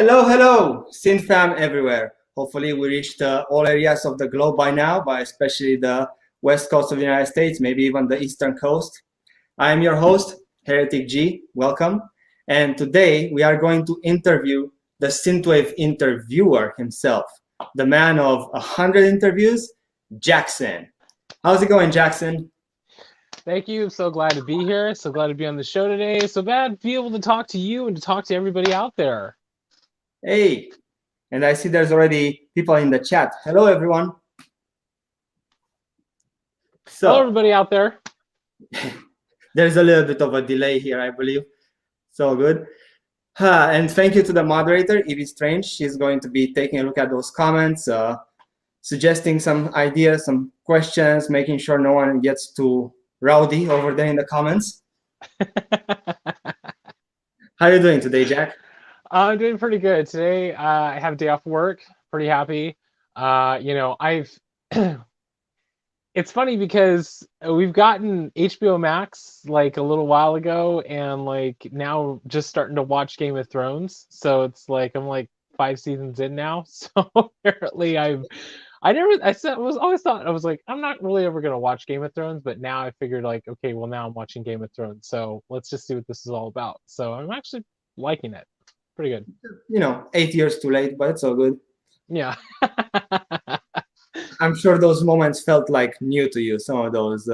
Hello, hello, Synth fam everywhere. Hopefully, we reached all areas of the globe by now, but especially the west coast of the United States, maybe even the eastern coast. I am your host, Heretic G. Welcome. And today we are going to interview the Synthwave interviewer himself, the man of 100 interviews, Jackson. How's it going, Jackson? Thank you. I'm so glad to be here. So glad to be on the show today. So glad to be able to talk to you and to talk to everybody out there. Hey, and I see there's already people in the chat. Hello, everyone. Hello, So, everybody out there. there's a little bit of a delay here, I believe. So good. And thank you to the moderator, Evie Strange. She's going to be taking a look at those comments, suggesting some ideas, some questions, making sure no one gets too rowdy over there in the comments. How are you doing today, Jack? I'm doing pretty good today. I have a day off work. Pretty happy. I've. It's funny because we've gotten HBO Max like a little while ago, and like now just starting to watch Game of Thrones. So it's like I'm like 5 seasons in now. So apparently I always thought I was like I'm not really ever gonna watch Game of Thrones, but now I figured like okay, well now I'm watching Game of Thrones, so let's just see what this is all about. So I'm actually liking it. Pretty good. 8 years too late, but it's all good. Yeah. I'm sure those moments felt like new to you. Some of those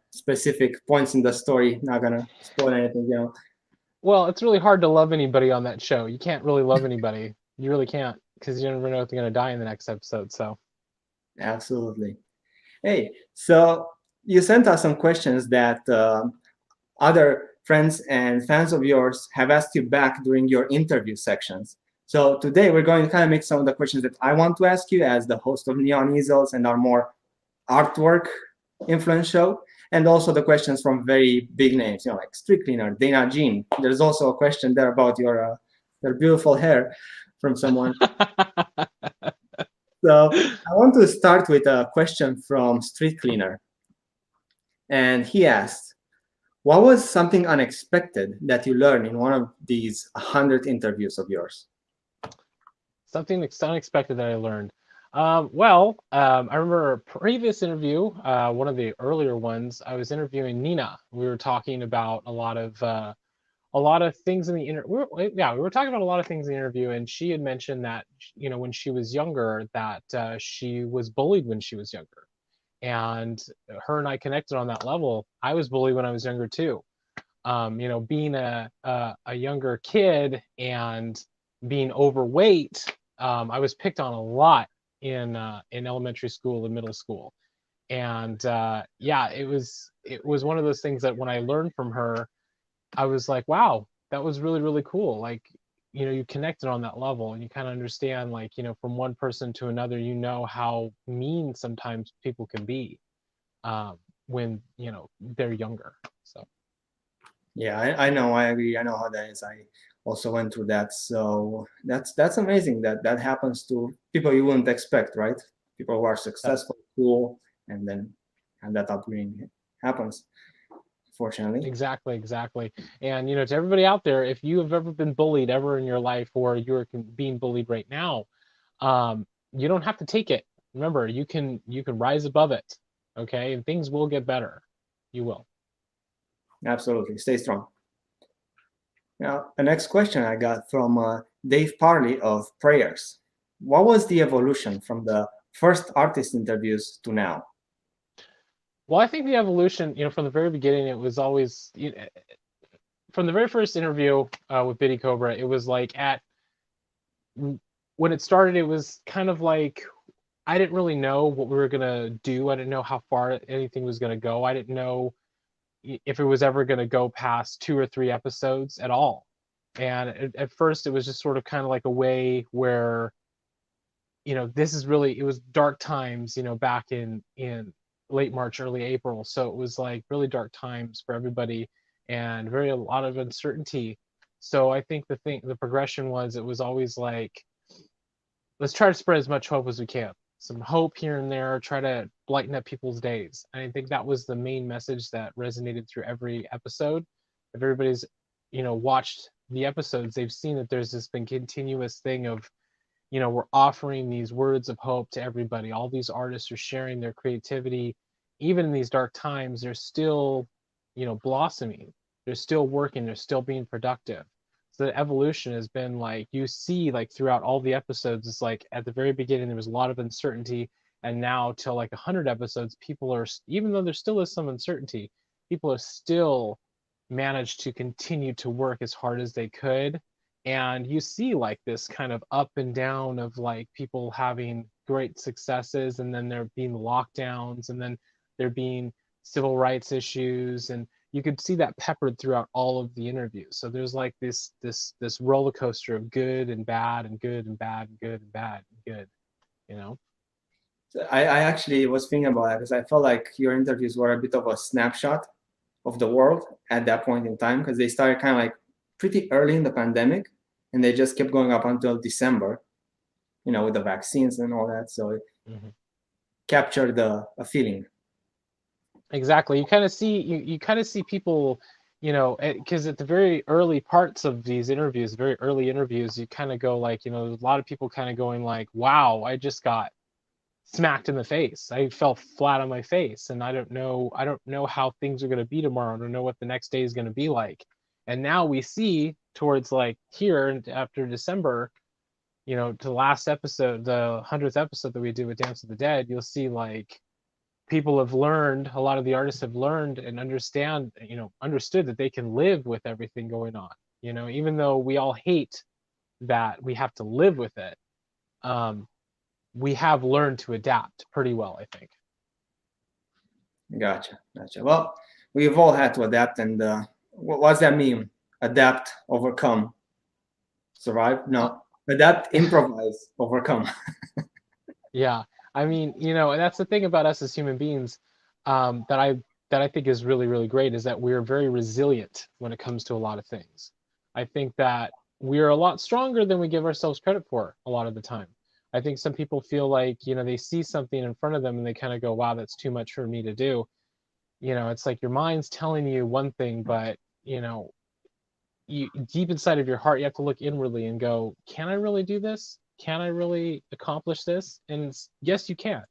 specific points in the story. Not gonna spoil anything. Well, it's really hard to love anybody on that show. You can't really love anybody. You really can't because you never know if they're gonna die in the next episode. So Absolutely. Hey, so you sent us some questions that other friends and fans of yours have asked you back during your interview sections. So today we're going to kind of make some of the questions that I want to ask you as the host of Neon Easels and our more artwork influence show, and also the questions from very big names, like Street Cleaner, Dana Jean. There's also a question there about your beautiful hair from someone. So I want to start with a question from Street Cleaner. And he asked, what was something unexpected that you learned in one of these 100 interviews of yours? something unexpected that I learned. I remember a previous interview, one of the earlier ones. I was interviewing Nina. We were talking about a lot of things in the we were talking about a lot of things in the interview, and she had mentioned that when she was younger that she was bullied when she was younger, and her and I connected on that level. I was bullied when I was younger too. Being a younger kid and being overweight, I was picked on a lot in elementary school and middle school, and it was one of those things that when I learned from her, I was like, wow, that was really, really cool. Like, you connected on that level and you kind of understand, like, from one person to another, how mean sometimes people can be when, they're younger. So, Yeah, I know, I agree. I know how that is. I also went through that. So that's amazing that that happens to people you wouldn't expect, right? People who are that, successful, cool, and then and that upbringing happens, fortunately. exactly, exactly. And, to everybody out there, if you have ever been bullied ever in your life or you're being bullied right now, you don't have to take it. Remember, you can rise above it. Okay. And things will get better. You will. Absolutely. Stay strong. Now, the next question I got from Dave Parley of Prayers. What was the evolution from the first artist interviews to now? Well, I think the evolution, from the very beginning, it was always, from the very first interview with Biddy Cobra, it was like when it started, it was kind of like I didn't really know what we were gonna do. I didn't know how far anything was gonna go. I didn't know if it was ever gonna go past 2 or 3 episodes at all. And at first, it was just sort of kind of like a way where this is really, it was dark times, back in late March, early April. So it was like really dark times for everybody and a lot of uncertainty. So I think the progression was, it was always like, let's try to spread as much hope as we can. Some hope here and there, try to lighten up people's days. And I think that was the main message that resonated through every episode. If everybody's, watched the episodes, they've seen that there's this been continuous thing of, we're offering these words of hope to everybody. All these artists are sharing their creativity. Even in these dark times, they're still, blossoming. They're still working. They're still being productive. So the evolution has been like, you see, like throughout all the episodes, it's like at the very beginning, there was a lot of uncertainty. And now till like 100 episodes, people are, even though there still is some uncertainty, people are still managed to continue to work as hard as they could. And you see like this kind of up and down of like people having great successes, and then there being lockdowns, and then there being civil rights issues, and you could see that peppered throughout all of the interviews. So there's like this roller coaster of good and bad and good and bad and good and bad and good, you know. I actually was thinking about that because I felt like your interviews were a bit of a snapshot of the world at that point in time, because they started kind of like pretty early in the pandemic, and they just kept going up until December, with the vaccines and all that. So it captured a feeling. Exactly. You kind of see you kind of see people, because at the very early parts of these interviews, very early interviews, you kind of go like, there's a lot of people kind of going like, "Wow, I just got smacked in the face. I fell flat on my face, and I don't know how things are going to be tomorrow. I don't know what the next day is going to be like." And now we see towards like here and after December, to the last episode, the 100th episode that we did with Dance of the Dead, you'll see like people have learned, a lot of the artists have learned and understood that they can live with everything going on. Even though we all hate that we have to live with it, um, we have learned to adapt pretty well, I think. Gotcha. Well, we've all had to adapt, and what's that mean? Adapt, overcome, survive? No, adapt, improvise, overcome. Yeah, I mean, and that's the thing about us as human beings, that I think is really, really great, is that we're very resilient when it comes to a lot of things. I think that we're a lot stronger than we give ourselves credit for a lot of the time. I think some people feel like, they see something in front of them and they kind of go, "Wow, that's too much for me to do." It's like your mind's telling you one thing, but you deep inside of your heart, you have to look inwardly and go, "Can I really do this? Can I really accomplish this?" And yes, you can.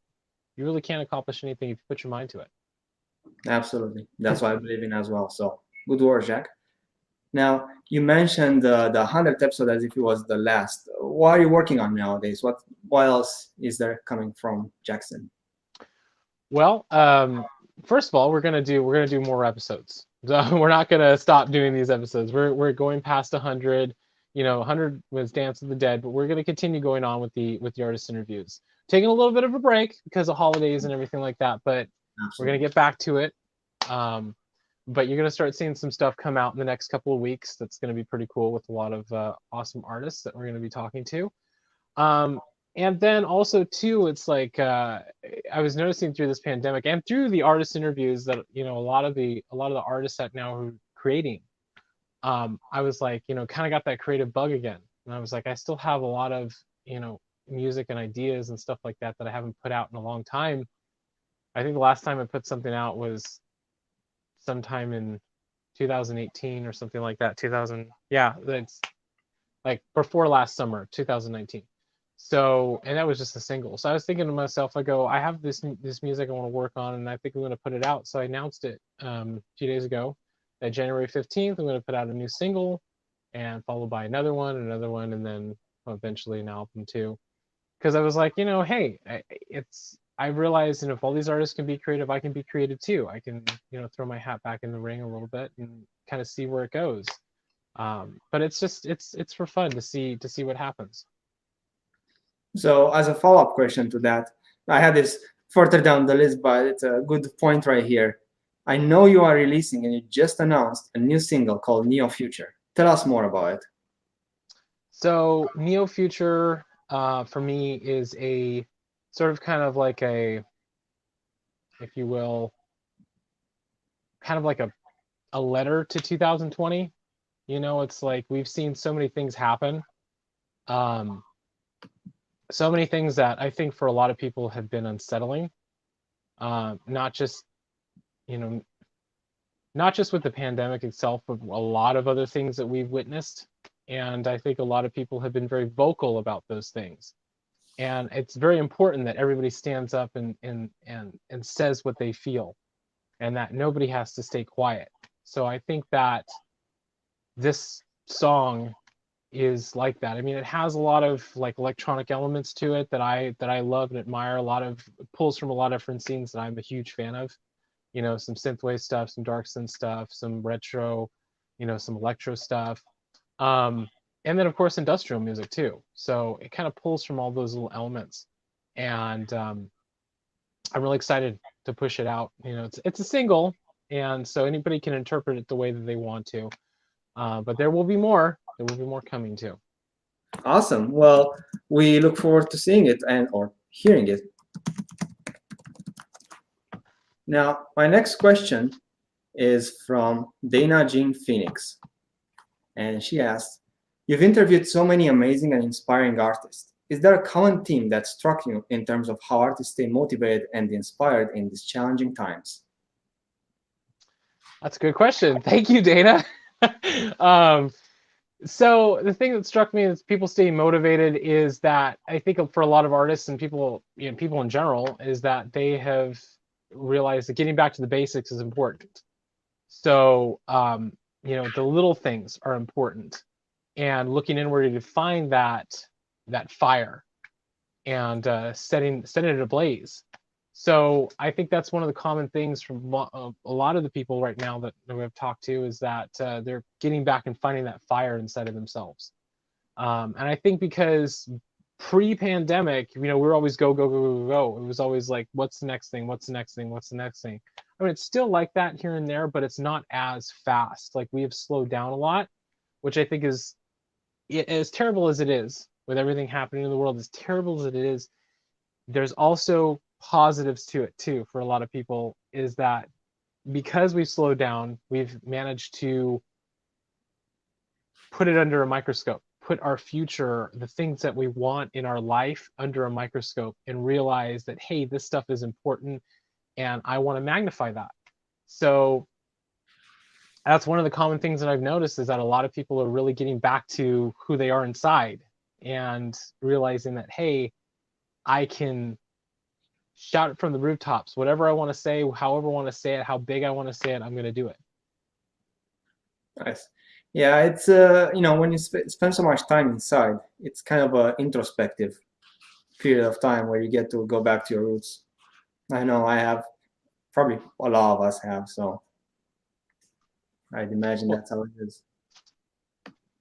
You really can accomplish anything if you put your mind to it. Absolutely. That's what I believe in as well. So good work, Jack. Now, you mentioned the 100th episode as if it was the last. What are you working on nowadays? What else is there coming from Jackson? Well, first of all, we're gonna do more episodes. So we're not gonna stop doing these episodes. We're going past 100. 100 was Dance of the Dead, but we're gonna continue going on with the artist interviews. Taking a little bit of a break because of holidays and everything like that, but we're gonna Absolutely. get back to it. Um, but you're gonna start seeing some stuff come out in the next couple of weeks. That's gonna be pretty cool with a lot of awesome artists that we're gonna be talking to. Um, and then also too, it's like I was noticing through this pandemic and through the artist interviews that a lot of the artists that now are creating. I was like, kind of got that creative bug again, and I was like, I still have a lot of music and ideas and stuff like that I haven't put out in a long time. I think the last time I put something out was sometime in 2018 or something like that. 2000, yeah, that's like before last summer, 2019. So, and that was just a single. So I was thinking to myself, I go, I have this music I want to work on, and I think I'm going to put it out. So I announced it a few days ago that January 15th, I'm going to put out a new single, and followed by another one, and then eventually an album too. Because I was like, hey, I realized, if all these artists can be creative, I can be creative too. I can, throw my hat back in the ring a little bit and kind of see where it goes. But it's just it's for fun to see what happens. So as a follow-up question to that, I had this further down the list, but it's a good point right here. I know you are releasing, and you just announced a new single called Neo Future. Tell us more about it. So Neo Future, for me, is a sort of kind of like a, if you will, kind of like a letter to 2020. It's like we've seen so many things happen. Um, so many things that I think for a lot of people have been unsettling. Not just, you know, not just with the pandemic itself, but a lot of other things that we've witnessed. And I think a lot of people have been very vocal about those things. And it's very important that everybody stands up and says what they feel, and that nobody has to stay quiet. So I think that this song is like that. I mean, it has a lot of like electronic elements to it that I love and admire. A lot of pulls from a lot of different scenes that I'm a huge fan of. You know, some synthwave stuff, some dark synth stuff, some retro, some electro stuff. Um, and then of course industrial music too. So it kind of pulls from all those little elements. And I'm really excited to push it out. It's a single, and so anybody can interpret it the way that they want to. But there will be more. There will be more coming too. Awesome. Well, we look forward to seeing it and or hearing it. Now, my next question is from Dana Jean Phoenix. And she asked, you've interviewed so many amazing and inspiring artists. Is there a common theme that struck you in terms of how artists stay motivated and inspired in these challenging times? That's a good question. Thank you, Dana. So the thing that struck me as people staying motivated is that I think for a lot of artists and people, people in general, is that they have realized that getting back to the basics is important. So the little things are important, and looking inward to find that fire and setting it ablaze. So I think that's one of the common things from a lot of the people right now that we've talked to, is that they're getting back and finding that fire inside of themselves. And I think because pre-pandemic, we were always go, go, go, go, go. It was always like, what's the next thing? What's the next thing? What's the next thing? I mean, it's still like that here and there, but it's not as fast. Like, we have slowed down a lot, which I think is, as terrible as it is with everything happening in the world, as terrible as it is, there's also positives to it too for a lot of people, is that because we've slowed down, we've managed to put it under a microscope, put our future, the things that we want in our life, under a microscope, and realize that, hey, this stuff is important and I want to magnify that. So that's one of the common things that I've noticed, is that a lot of people are really getting back to who they are inside and realizing that, hey, I can shout it from the rooftops, whatever I want to say, however I want to say it, how big I want to say it, I'm going to do it. Nice. Yeah, it's when you spend so much time inside, it's kind of an introspective period of time where you get to go back to your roots. I know I have, probably a lot of us have, so I'd imagine that's how it is.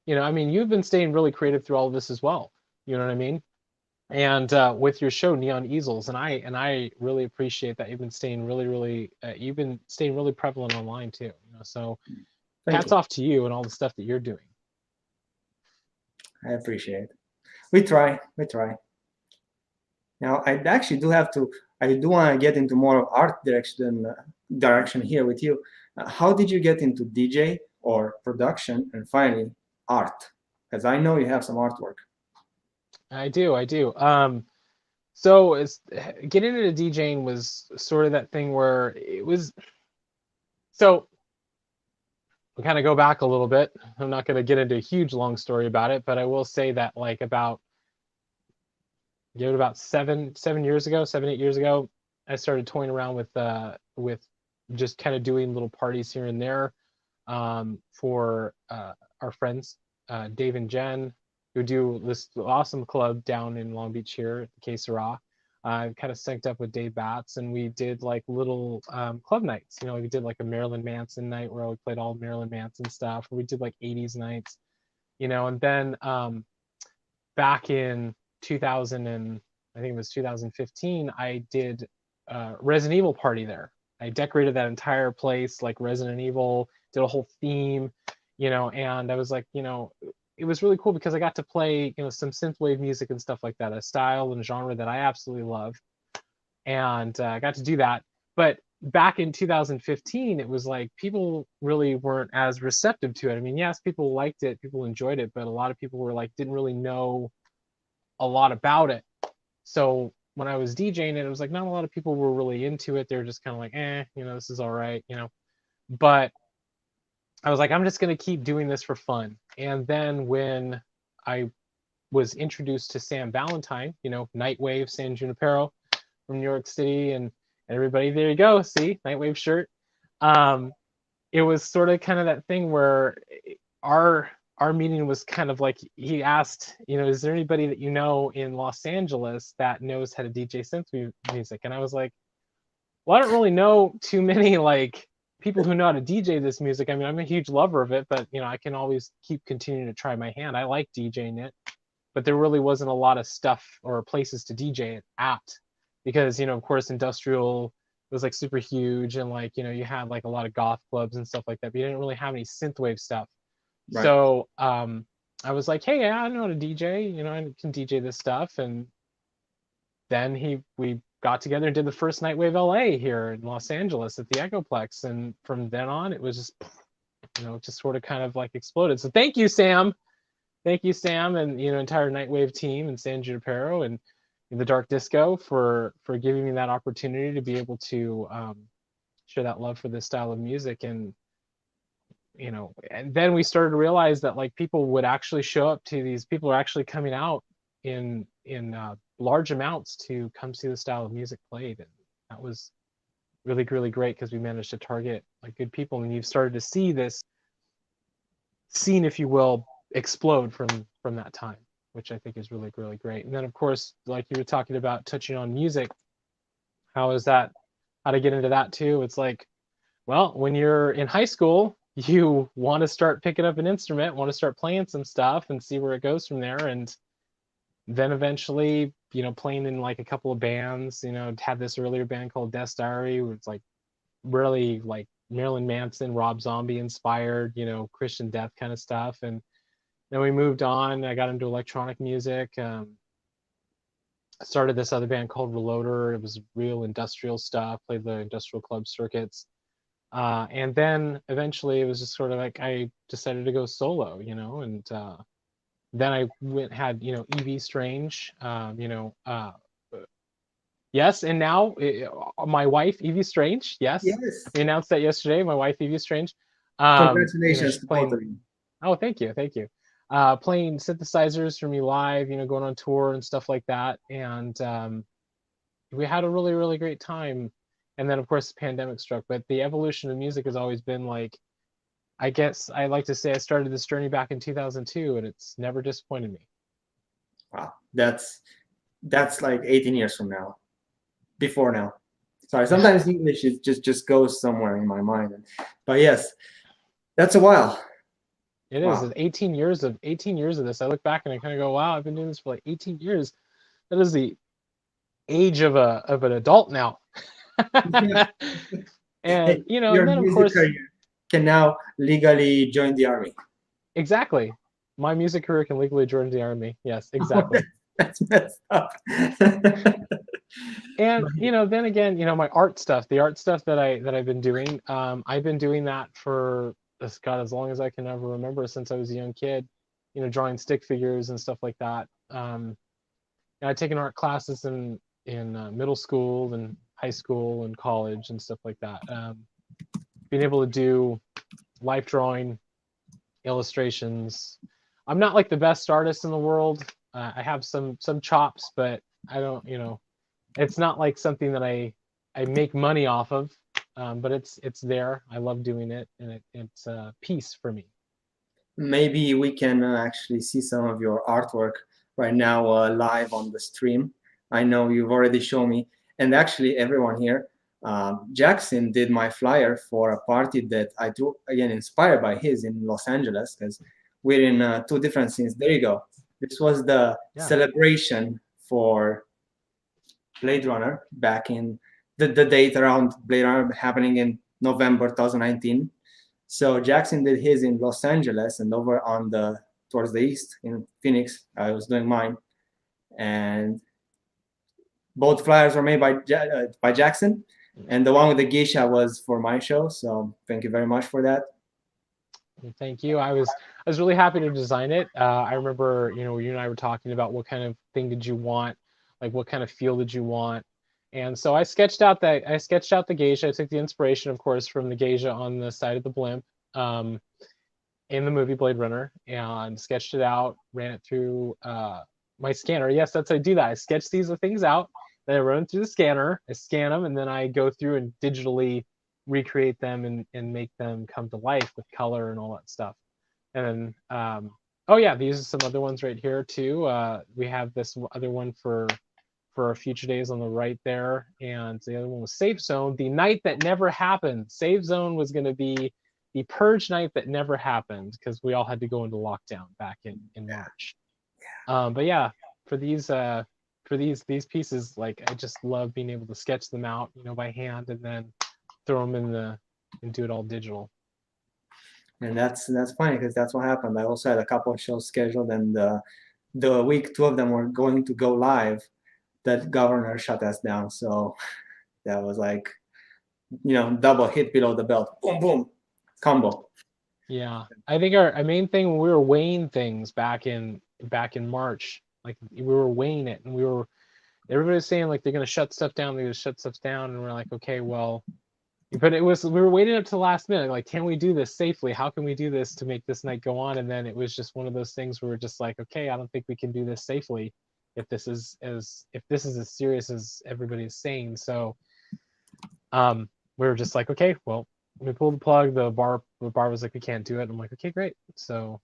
I mean, you've been staying really creative through all of this as well. You know what I mean? And with your show Neon Easels, and I really appreciate that you've been staying really prevalent online too. So Thank hats you. off to you and all the stuff that you're doing. I appreciate it. We try. Now, I actually I do want to get into more of art direction here with you. How did you get into DJ or production, and finally art? Because I know you have some artwork. I do. So getting into DJing was sort of that thing where it was. So we kind of go back a little bit. I'm not going to get into a huge long story about it, but I will say that like about 7, 8 years ago, I started toying around with just kind of doing little parties here and there for our friends, Dave and Jen, who do this awesome club down in Long Beach here at the Que Sera. I kind of synced up with Dave Batts, and we did like little club nights. We did like a Marilyn Manson night where we played all Marilyn Manson stuff. We did like 80s nights, and then back in 2000 and I think it was 2015, I did Resident Evil party there. I decorated that entire place like Resident Evil, did a whole theme, and I was like, it was really cool because I got to play, some synthwave music and stuff like that, a style and genre that I absolutely love, and I got to do that. But back in 2015, it was like people really weren't as receptive to it. I mean, yes, people liked it, people enjoyed it, but a lot of people were like, didn't really know a lot about it. So when I was DJing it, it was like not a lot of people were really into it. They were just kind of like, this is all right, But I was like, I'm just going to keep doing this for fun. And then when I was introduced to Sam Valentine, Nightwave, San Junipero from New York City, and everybody, there you go, see, Nightwave shirt. Um, it was sort of kind of that thing where our our meeting was kind of like, he asked, is there anybody that in Los Angeles that knows how to DJ synth music? And I was like, well, I don't really know too many like people who know how to DJ this music. I mean, I'm a huge lover of it, but I can always keep continuing to try my hand. I like DJing it, but there really wasn't a lot of stuff or places to DJ it at, because of course industrial was like super huge, and like you had like a lot of goth clubs and stuff like that, but you didn't really have any synthwave stuff. Right. So I was like, hey, yeah, I know how to DJ. I can DJ this stuff. And then we got together and did the first Nightwave LA here in Los Angeles at the Echoplex, and from then on it was just sort of kind of like exploded. So thank you, Sam. Thank you, Sam, and entire Nightwave team and San Junipero and the Dark Disco for giving me that opportunity to be able to share that love for this style of music. And and then we started to realize that like people would actually show up to these. People are actually coming out in large amounts to come see the style of music played, and that was really, really great because we managed to target like good people, and you've started to see this scene, if you will, explode from that time, which I think is really, really great. And then of course, like you were talking about touching on music, how to get into that too? It's like, well, when you're in high school, you want to start picking up an instrument, want to start playing some stuff and see where it goes from there. And then eventually, playing in like a couple of bands, had this earlier band called Death Diary, where it's like really like Marilyn Manson, Rob Zombie inspired, Christian death kind of stuff. And then we moved on. I got into electronic music. I started this other band called Reloader. It was real industrial stuff, played the industrial club circuits. And then eventually it was just sort of like I decided to go solo, and then I had, EV Strange, yes, and now my wife, Evie Strange, yes, Yes. we announced that yesterday, my wife, Evie Strange, Congratulations she's to both playing, of you. oh, thank you, thank you. Playing synthesizers for me live, going on tour and stuff like that. And we had a really, really great time. And then, of course, the pandemic struck. But the evolution of music has always been like, I guess I like to say I started this journey back in 2002, and it's never disappointed me. Wow, that's like 18 years from now. Before now. Sorry, sometimes English is just goes somewhere in my mind. But yes, that's a while. It is. Wow. It's 18 years of this. I look back and I kind of go, wow, I've been doing this for like 18 years. That is the age of an adult now. Yeah. And Hey, and your then of music course, career can now legally join the army. exactly. My music career can legally join the army. Yes, Oh, exactly. that's messed up. And then again, my art stuff, the art stuff that I've been doing, I've been doing that for God, as long as I can ever remember, since I was a young kid, drawing stick figures and stuff like that. And I'd taken art classes in middle school and high school and college and stuff like that. Being able to do life drawing, illustrations. I'm not like the best artist in the world. I have some chops, but I don't, it's not like something that I make money off of. But it's there. I love doing it, and it's a piece for me. Maybe we can actually see some of your artwork right now live on the stream. I know you've already shown me, and actually everyone here, Jackson did my flyer for a party that I do, again, inspired by his in Los Angeles, because we're in two different scenes. There you go. This was the Yeah. celebration for Blade Runner back in the date around Blade Runner happening in November 2019. So Jackson did his in Los Angeles, and over on the towards the east in Phoenix, I was doing mine. And both flyers were made by Jackson, and the one with the geisha was for my show. So thank you very much for that. Thank you. I was really happy to design it. I remember, you and I were talking about what kind of thing did you want, like what kind of feel did you want, And so I sketched out the geisha. I took the inspiration, of course, from the geisha on the side of the blimp um, in the movie Blade Runner, and sketched it out, ran it through my scanner. Yes, that's how I do that. I sketch these things out, then I run them through the scanner, I scan them, and then I go through and digitally recreate them and make them come to life with color and all that stuff. And then, oh yeah, these are some other ones right here too. We have this other one for Future Days on the right there, and the other one was Safe Zone, the night that never happened. Safe Zone was going to be the purge night that never happened because we all had to go into lockdown back in March. But yeah, for these pieces, like I just love being able to sketch them out, by hand, and then throw them and do it all digital. And that's funny because that's what happened. I also had a couple of shows scheduled, and the week two of them were going to go live. That governor shut us down, so that was like, double hit below the belt. Boom, boom, combo. Yeah, I think our main thing when we were weighing things back in March, like we were weighing it, and everybody was saying like they're gonna shut stuff down, and we're like, okay, well, but we were waiting up to the last minute, like, can we do this safely? How can we do this to make this night go on? And then it was just one of those things where we're just like, okay, I don't think we can do this safely if this is as serious as everybody's saying. So we were just like, okay, well, we pulled the plug. The bar was like, we can't do it. I'm like, okay, great. So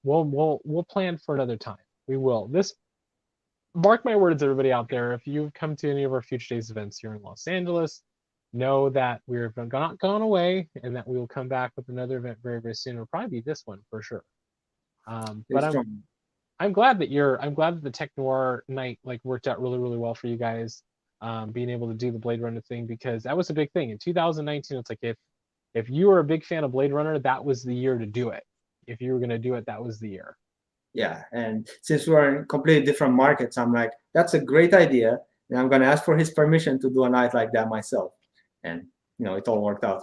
we'll plan for another time. We will. This, mark my words, everybody out there. If you've come to any of our Future Days events here in Los Angeles, know that we're not gone away, and that we will come back with another event very, very soon. It'll probably be this one for sure. But I'm glad that the Tech Noir night like worked out really, really well for you guys. Being able to do the Blade Runner thing, because that was a big thing in 2019. It's like if you were a big fan of Blade Runner, that was the year to do it. If you were going to do it, that was the year. Yeah, and since we're in completely different markets, I'm like, that's a great idea, and I'm going to ask for his permission to do a night like that myself. And it all worked out.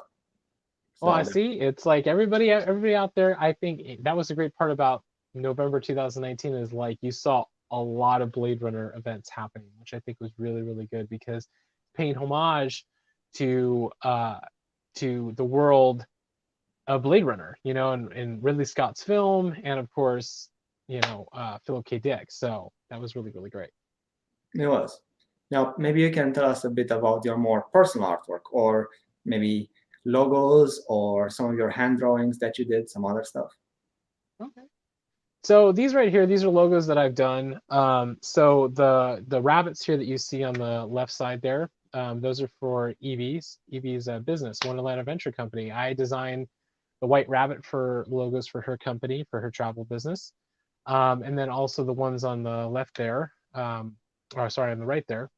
Well, I So see. It's like everybody out there. I think that was a great part about November 2019 is like you saw a lot of Blade Runner events happening, which I think was really, really good because paying homage to the world of Blade Runner, and Ridley Scott's film, and of course, Philip K. Dick. So that was really, really great. it was. Now, maybe you can tell us a bit about your more personal artwork, or maybe logos, or some of your hand drawings that you did, some other stuff. Okay. So these right here, these are logos that I've done. So the rabbits here that you see on the left side there, those are for Evie's business, Wonderland Adventure Company. I designed the white rabbit for logos for her company, for her travel business. And then also the ones on the left there, or sorry, on the right there,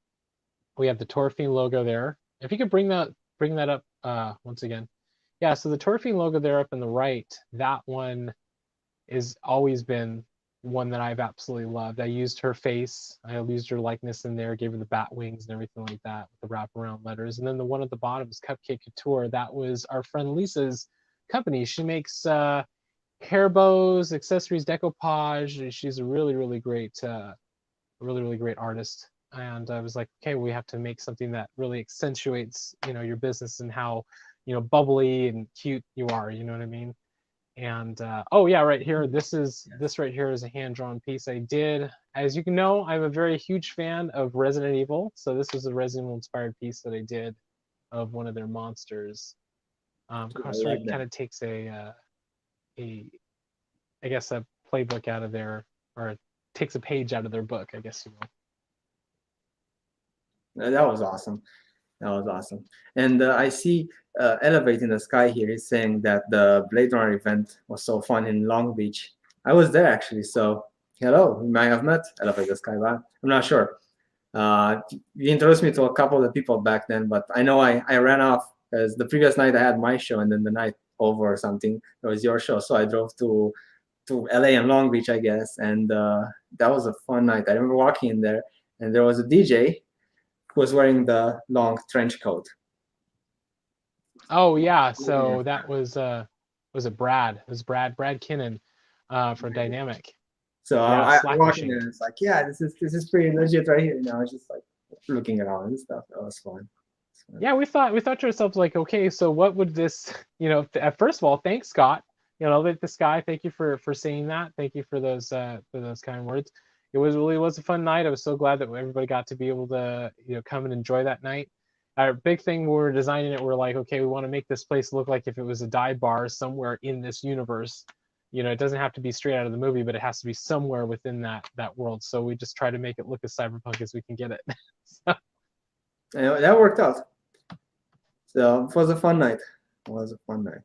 we have the Torfine logo there. If you could bring that up once again. Yeah, so the Torfine logo there up in the right, that one has always been one that I've absolutely loved. I used her face, I used her likeness in there, gave her the bat wings and everything like that with the wraparound letters. And then the one at the bottom is Cupcake Couture. That was our friend Lisa's company. She makes hair bows, accessories, decoupage. She's a really, really great, artist. And I was like, okay, we have to make something that really accentuates, your business and how, bubbly and cute you are. You know what I mean? And oh yeah, right here, this right here is a hand-drawn piece I did. As you can know, I'm a very huge fan of Resident Evil, so this was a Resident Evil inspired piece that I did of one of their monsters. Sort of kind of takes I guess a playbook out of their, or takes a page out of their book, I guess you will. That was awesome. That was awesome. And I see Elevate in the Sky here is saying that the Blade Runner event was so fun in Long Beach. I was there actually, so hello. We might have met Elevate in the Sky, but I'm not sure. You introduced me to a couple of the people back then, but I know I ran off because the previous night I had my show, and then the night over or something, it was your show. So I drove to LA and Long Beach, I guess, and that was a fun night. I remember walking in there, and there was a DJ who was wearing the long trench coat. Oh yeah, so that was it Brad? It was Brad Kinnon for Dynamic. So yeah, I walked in there and it's like, yeah, this is pretty legit right here. It's just like, looking around and stuff. That was fun. Yeah, we thought to ourselves like, okay, so what would this, first of all, thanks Scott, this guy, thank you for saying that, thank you for those kind words. It was a fun night. I was so glad that everybody got to be able to come and enjoy that night. Our big thing when we were designing it, we're like, okay, we want to make this place look like if it was a dive bar somewhere in this universe. It doesn't have to be straight out of the movie, but it has to be somewhere within that world. So we just try to make it look as cyberpunk as we can get it. So, And that worked out. So it was a fun night. It was a fun night.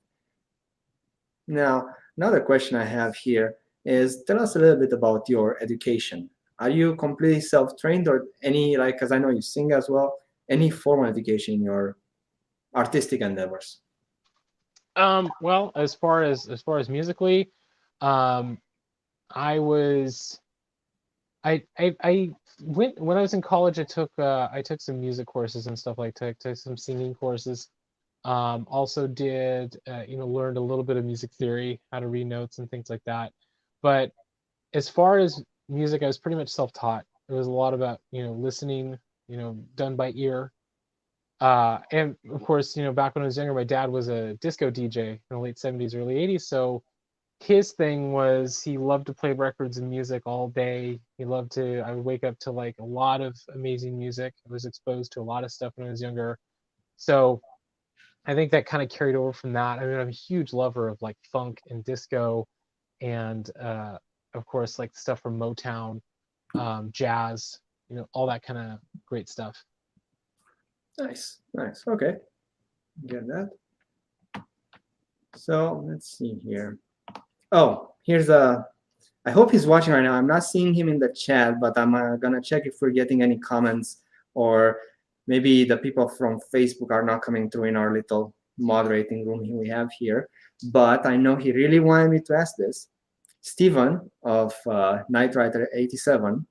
Now, another question I have here is tell us a little bit about your education. Are you completely self-trained or any, like, because I know you sing as well, any formal education in your artistic endeavors? well, as far as musically, um, I was I went when I was in college. I took some music courses and stuff like that. Took some singing courses. Also did learned a little bit of music theory, how to read notes and things like that. But as far as music, I was pretty much self-taught. It was a lot about listening, done by ear. And of course, back when I was younger, my dad was a disco DJ in the late '70s, early '80s. So his thing was he loved to play records and music all day. I would wake up to like a lot of amazing music. I was exposed to a lot of stuff when I was younger. So I think that kind of carried over from that. I mean, I'm a huge lover of like funk and disco and of course like stuff from Motown, jazz, all that kind of great stuff. Nice, nice. Okay, get that. So let's see here. Oh, here's a. I hope he's watching right now. I'm not seeing him in the chat, but I'm gonna check if we're getting any comments or maybe the people from Facebook are not coming through in our little moderating room we have here. But I know he really wanted me to ask this. Steven of Night Rider 87,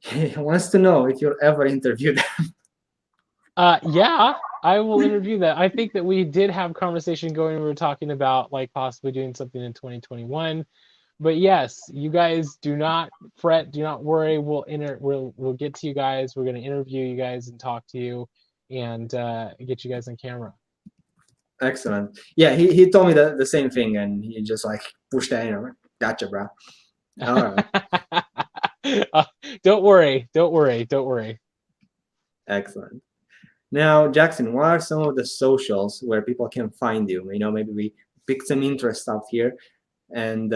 he wants to know if you'll ever interview them. Yeah, I will interview that. I think that we did have conversation going. We were talking about like possibly doing something in 2021. But yes, you guys do not fret, do not worry. We'll get to you guys. We're going to interview you guys and talk to you and get you guys on camera. Excellent. Yeah, he told me the same thing, and he just like pushed that in. Gotcha, bro. All right. Don't worry. Don't worry. Don't worry. Excellent. Now, Jackson, what are some of the socials where people can find you? Maybe we pick some interest out here, and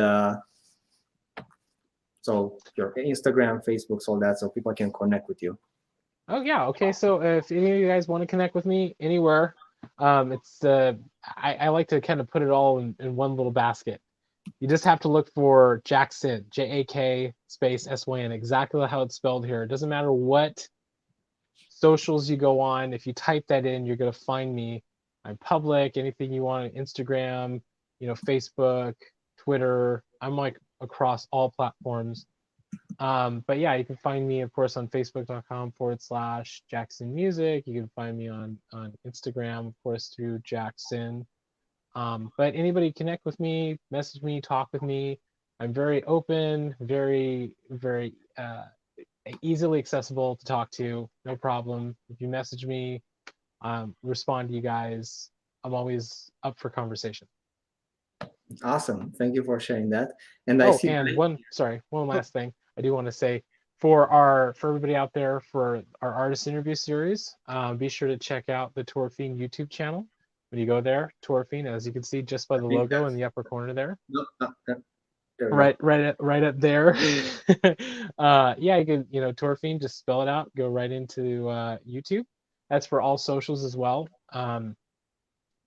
so your Instagram, Facebook, all that, so people can connect with you. Oh yeah. Okay. So if any of you guys want to connect with me anywhere, it's I like to kind of put it all in one little basket. You just have to look for Jackson, JAK space SYN, exactly how it's spelled here. It doesn't matter what socials you go on. If you type that in, you're gonna find me. I'm public. Anything you want on Instagram, Facebook, Twitter. I'm like across all platforms. But yeah, you can find me, of course, on facebook.com/Jackson Music. You can find me on Instagram, of course, through Jackson. But anybody connect with me, message me, talk with me. I'm very open, very, very easily accessible to talk to. No problem. If you message me, respond to you guys. I'm always up for conversation. Awesome. Thank you for sharing that. And I see. And one last thing I do want to say for everybody out there for our artist interview series, be sure to check out the Torfine YouTube channel. When you go there, Torfine, as you can see just by the logo in the upper corner there. No, there Right up there. Yeah, you can, Torfine, just spell it out, go right into YouTube. That's for all socials as well.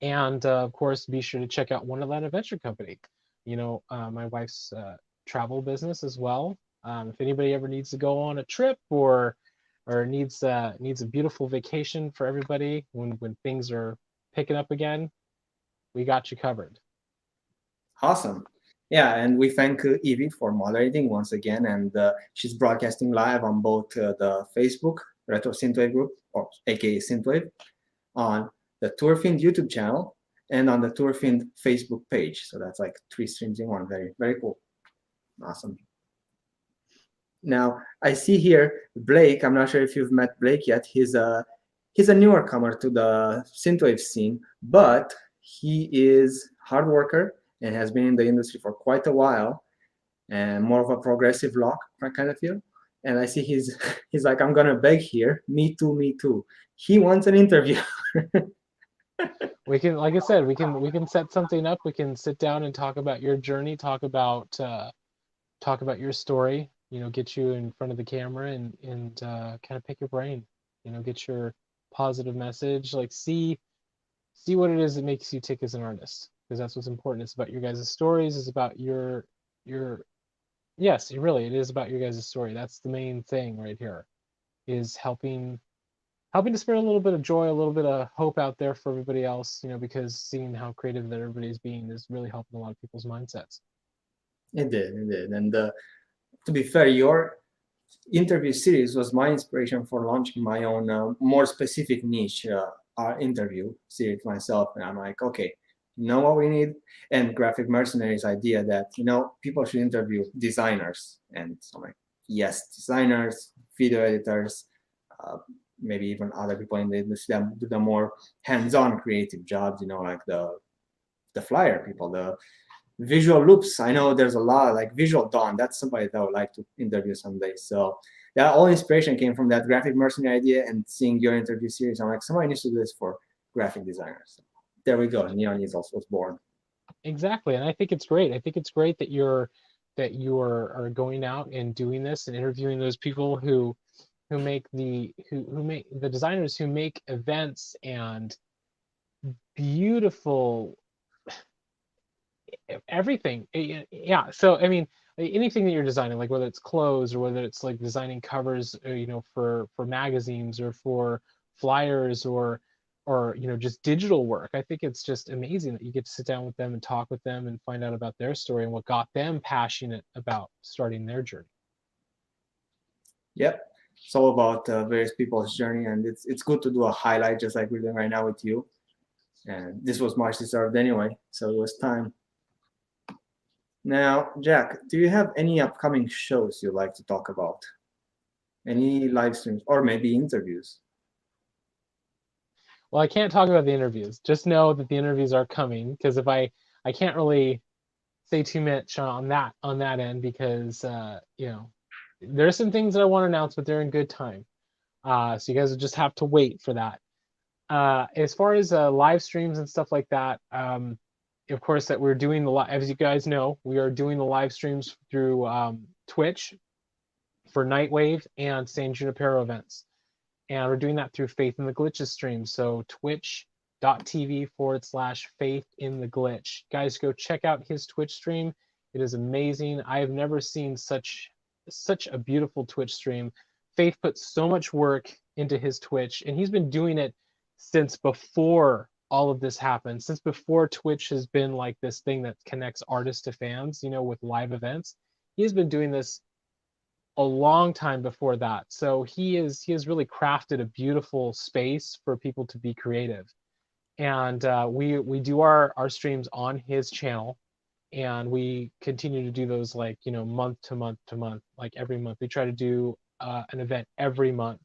And of course, be sure to check out Wonderland Adventure Company. My wife's travel business as well. If anybody ever needs to go on a trip or needs a beautiful vacation for everybody when things are picking up again, we got you covered. Awesome. Yeah, and we thank Evie for moderating once again, and she's broadcasting live on both the Facebook Retro Synthwave group, or aka Synthwave, on the Tourfiend YouTube channel, and on the Tourfiend Facebook page. So that's like 3 streams in one. Very, very cool. Awesome. Now I see here Blake. I'm not sure if you've met Blake yet. He's a newer comer to the synthwave scene, but he is hard worker and has been in the industry for quite a while, and more of a progressive rock kind of feel. And I see he's he's like, I'm gonna beg here. Me too, me too. He wants an interview. We can, like I said, we can set something up. We can sit down and talk about your journey, talk about your story. You know, get you in front of the camera and kind of pick your brain. You know, get your positive message. Like see what it is that makes you tick as an artist, because that's what's important. It's about your guys' stories. It's about your yes, really, it is about your guys' story. That's the main thing right here. Is helping to spread a little bit of joy, a little bit of hope out there for everybody else, you know, because seeing how creative that everybody's being is really helping a lot of people's mindsets. It did. And to be fair, your interview series was my inspiration for launching my own more specific niche interview series myself. And I'm like, okay, you know what we need? And Graphic Mercenaries idea that, people should interview designers. And so I'm like, yes, designers, video editors, uh, maybe even other people in the industry that do the more hands-on creative jobs, like the flyer people, the visual loops. I know there's a lot like Visual Dawn. That's somebody that I would like to interview someday. So that all inspiration came from that Graphic Mercenary idea and seeing your interview series. I'm like, somebody needs to do this for graphic designers. So there we go. Neon Easels was born. Exactly, and I think it's great. I think it's great that are going out and doing this and interviewing those people who make who make the designers who make events and beautiful everything. Yeah, so I mean, anything that you're designing, like whether it's clothes or whether it's like designing covers, for magazines or for flyers or just digital work. I think it's just amazing that you get to sit down with them and talk with them and find out about their story and what got them passionate about starting their journey. Yep. It's all about various people's journey, and it's good to do a highlight just like we're doing right now with you. And this was much deserved anyway, so it was time. Now, Jack, do you have any upcoming shows you'd like to talk about? Any live streams or maybe interviews? Well, I can't talk about the interviews. Just know that the interviews are coming, because if I can't really say too much on that end, because there's some things that I want to announce, but they're in good time. So you guys will just have to wait for that. As far as live streams and stuff like that, of course, that we're doing as you guys know, we are doing the live streams through Twitch for Nightwave and San Junipero events. And we're doing that through Faith in the Glitches stream. So twitch.tv/Faith in the Glitch. Guys, go check out his Twitch stream. It is amazing. I have never seen such a beautiful Twitch stream. Faith puts so much work into his Twitch, and he's been doing it since before all of this happened, since before Twitch has been like this thing that connects artists to fans, with live events. He's been doing this a long time before that. So he has really crafted a beautiful space for people to be creative. And we do our streams on his channel, and we continue to do those like month to month to month, like every month. We try to do an event every month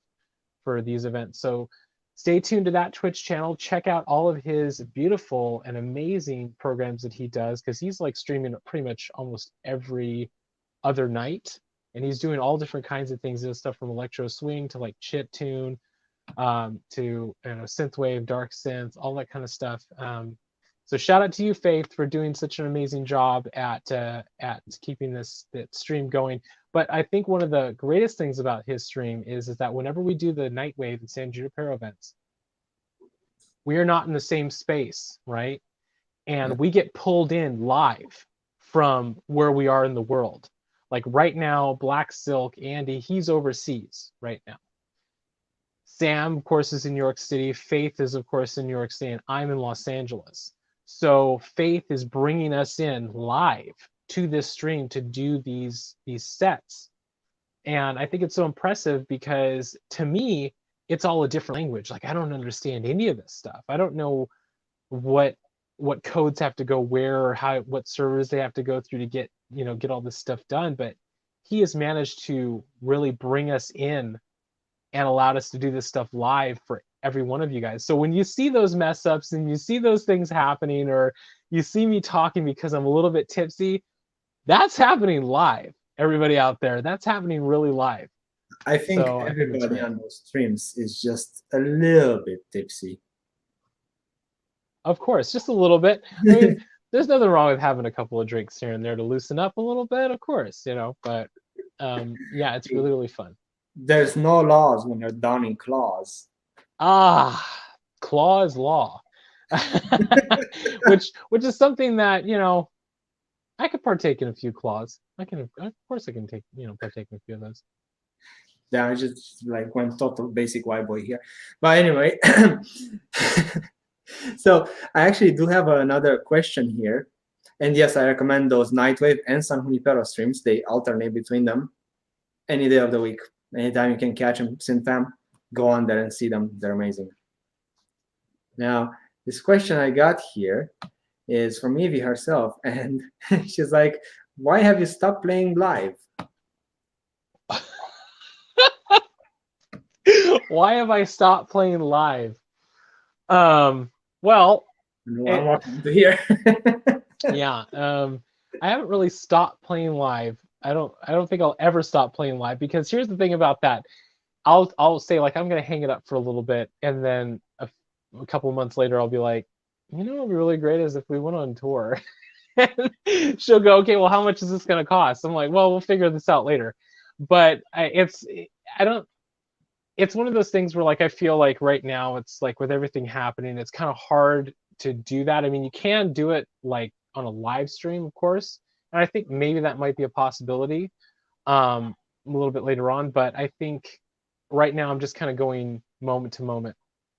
for these events. So stay tuned to that Twitch channel. Check out all of his beautiful and amazing programs that he does, because he's like streaming pretty much almost every other night, and he's doing all different kinds of things. There's stuff from electro swing to like chip tune, to synthwave, dark synth, all that kind of stuff. So shout out to you, Faith, for doing such an amazing job at keeping that stream going. But I think one of the greatest things about his stream is that whenever we do the Nightwave and San Junipero events, we are not in the same space, right? And we get pulled in live from where we are in the world. Like right now, Black Silk, Andy, he's overseas right now. Sam, of course, is in New York City. Faith is, of course, in New York City, and I'm in Los Angeles. So Faith is bringing us in live to this stream to do these sets. And I think it's so impressive because to me, it's all a different language. Like I don't understand any of this stuff. I don't know what codes have to go where or what servers they have to go through to get all this stuff done. But he has managed to really bring us in and allowed us to do this stuff live for every one of you guys. So when you see those mess ups and you see those things happening, or you see me talking because I'm a little bit tipsy, that's happening live. Everybody out there, that's happening really live. I think So I think that's everybody great. on those streams is just a little bit tipsy. Of course, just a little bit. I mean, there's nothing wrong with having a couple of drinks here and there to loosen up a little bit, of course, but yeah, it's really, really fun. There's no laws when you're down in claws. Ah, claw is law. which is something that, I could partake in a few claws. Of course I can partake in a few of those. Yeah, I just like went total basic white boy here. But anyway, so I actually do have another question here. And yes, I recommend those Nightwave and San Junipero streams. They alternate between them any day of the week. Anytime you can catch them, Synthfam, go on there and see them. They're amazing. Now, this question I got here is from Evie herself. And she's like, why have you stopped playing live? Why have I stopped playing live? Well, I'm wanting to hear. yeah, I haven't really stopped playing live. I don't think I'll ever stop playing live, because here's the thing about that. I'll say, like, I'm gonna hang it up for a little bit, and then a couple months later I'll be like, what would be really great is if we went on tour. And she'll go, okay, well, how much is this gonna cost? I'm like, well, we'll figure this out later. But it's one of those things where, like, I feel like right now it's like, with everything happening, it's kind of hard to do that. I mean, you can do it like on a live stream, of course, and I think maybe that might be a possibility a little bit later on. But I think right now I'm just kind of going moment to moment.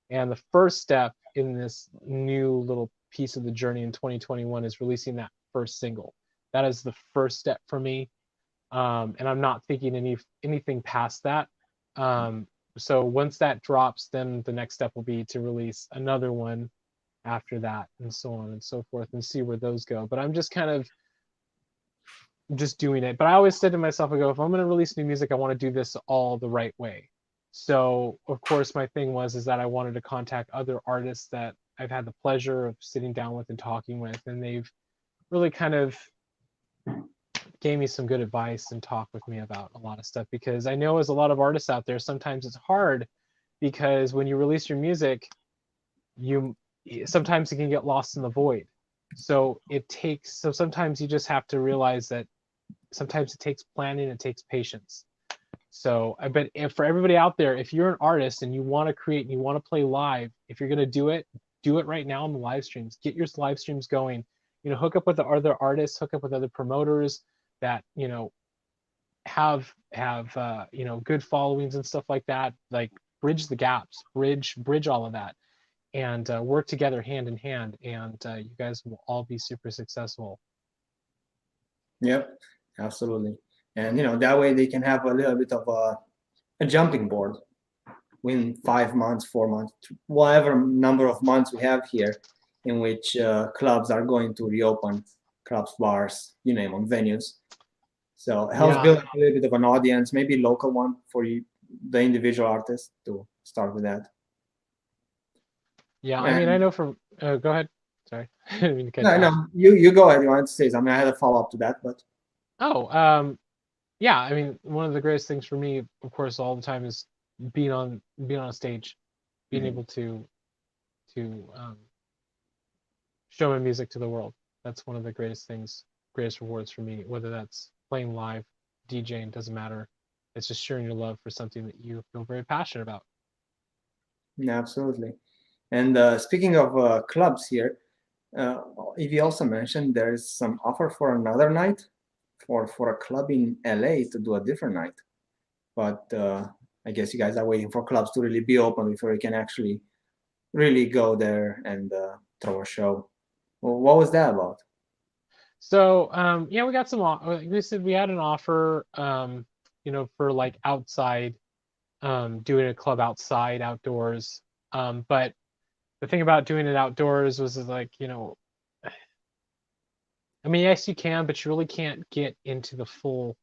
And the first step in this new little piece of the journey in 2021 is releasing that first single. That is the first step for me. And I'm not thinking anything past that. So once that drops, then the next step will be to release another one after that, and so on and so forth, and see where those go. But I'm just kind of just doing it. But I always said to myself, I go, if I'm going to release new music, I want to do this all the right way. So of course my thing is that I wanted to contact other artists that I've had the pleasure of sitting down with and talking with, and they've really kind of gave me some good advice and talked with me about a lot of stuff. Because I know, as a lot of artists out there, sometimes it's hard, because when you release your music, you sometimes it can get lost in the void. So sometimes you just have to realize that sometimes it takes planning, it takes patience. So I bet, if for everybody out there, if you're an artist and you want to create and you want to play live, if you're going to do it right now on the live streams. Get your live streams going. Hook up with the other artists, hook up with other promoters that have good followings and stuff like that. Like, bridge the gaps, bridge all of that, and work together hand in hand, and you guys will all be super successful. Yep, absolutely. And that way they can have a little bit of a jumping board in 5 months, 4 months, whatever number of months we have here, in which clubs are going to reopen, clubs, bars, you name them, venues. So it helps build a little bit of an audience, maybe local one for you, the individual artist, to start with that. Yeah, I mean, I know from. Go ahead. Sorry, I didn't mean to cut you off. No, you go ahead. You wanted to say something? I had a follow up to that, but. Yeah. I mean, one of the greatest things for me, of course, all the time is being on a stage, being able to show my music to the world. That's one of the greatest things, greatest rewards for me. Whether that's playing live, DJing, doesn't matter. It's just sharing your love for something that you feel very passionate about. Yeah, absolutely. And speaking of clubs here, Evie also mentioned there's some offer for another night for a club in LA to do a different night. But I guess you guys are waiting for clubs to really be open before you can actually really go there and throw a show. Well, what was that about? So yeah, we got we said we had an offer, for like outside, doing a club outside, outdoors. But the thing about doing it outdoors was like, I mean, yes, you can, but you really can't get into the full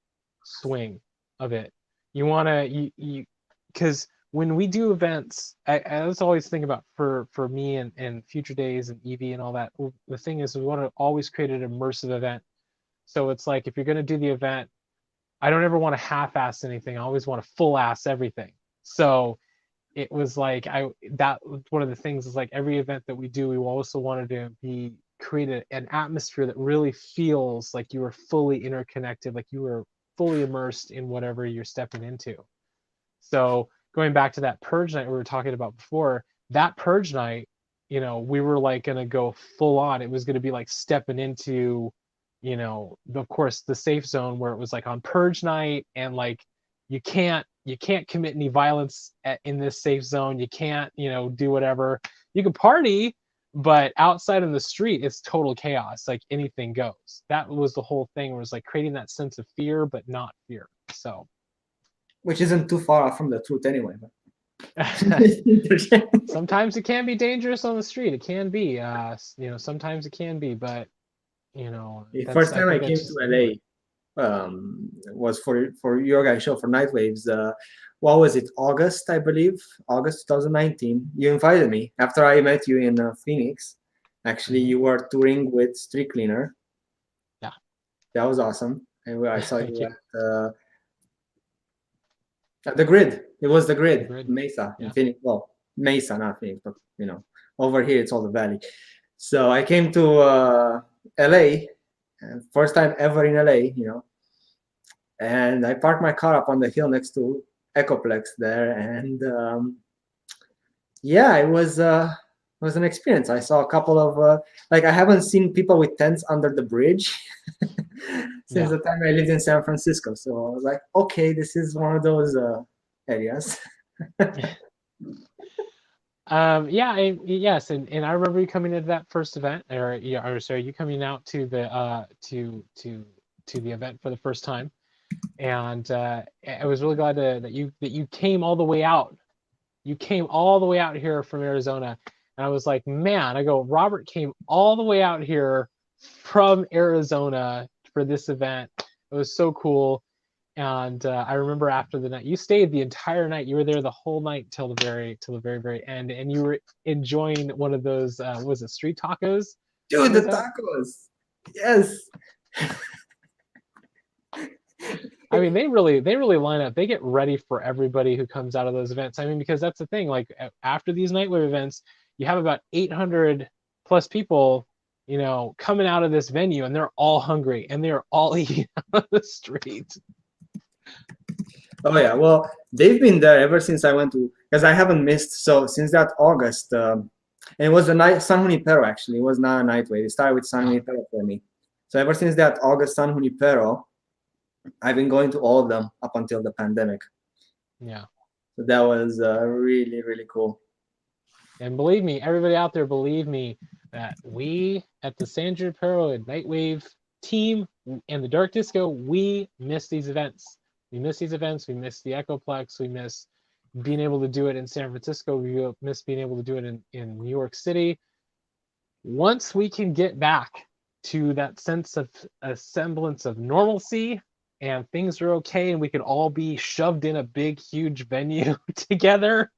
swing of it. You want to because when we do events, I was always think about for me and future days and EV and all that. The thing is, we want to always create an immersive event. So it's like if you're going to do the event, I don't ever want to half-ass anything. I always want to full-ass everything. So it was like that was one of the things is like every event that we do, we also wanted to be create an atmosphere that really feels like you were fully interconnected, like you were fully immersed in whatever you're stepping into. So going back to that purge night we were talking about before, that purge night, we were like gonna go full on. It was gonna be like stepping into, of course, the safe zone where it was like on purge night and like you can't commit any violence in this safe zone. You can't, do whatever. You can party, but outside in the street, it's total chaos. Like anything goes. That was the whole thing. Was like creating that sense of fear, but not fear. So, Which isn't too far off from the truth anyway. sometimes it can be dangerous on the street. It can be, sometimes it can be, but The that's first I time I think came that's to just LA was for your guys' show for Nightwaves. What was it? August, I believe. August 2019. You invited me after I met you in Phoenix. Actually, you were touring with Street Cleaner. Yeah. That was awesome. And I saw Thank you you. at the Grid. It was the The Grid, grid. Mesa in Yeah. Phoenix. Well, Mesa, not Phoenix, but over here it's all the valley. So I came to LA, first time ever in LA, and I parked my car up on the hill next to Ecoplex there, and yeah, it was an experience. I saw a couple of like I haven't seen people with tents under the bridge since Yeah. the time I lived in San Francisco. So I was like, okay, this is one of those areas. Yes, and I remember you coming into that first event, or sorry, you coming out to the to the event for the first time, and I was really glad that you came all the way out. You came all the way out here from Arizona, and I was like, man, I go, Robert came all the way out here from Arizona for this event. It was so cool. And I remember after the night, you stayed the entire night. You were there the whole night till the very, very end, and you were enjoying one of those. Was it street tacos? Dude, What the was that? tacos. Yes. I mean, they really line up. They get ready for everybody who comes out of those events. I mean, because that's the thing. Like after these nightwave events, you have about 800 plus people, coming out of this venue, and they're all hungry and they're all eating on the street. Oh yeah. Well, they've been there ever since I went to because I haven't missed. So since that August, and it was the night San Junipero actually. It was not a night wait. It started with San Junipero for me. So ever since that August San Junipero, I've been going to all of them up until the pandemic. Yeah. So that was really really cool. And believe me, everybody out there, believe me that we at the San Junipero and Nightwave team and the Dark Disco, we miss these events. We miss these events. We miss the Echoplex. We miss being able to do it in San Francisco. We miss being able to do it in New York City. Once we can get back to that sense of a semblance of normalcy and things are okay and we can all be shoved in a big, huge venue together,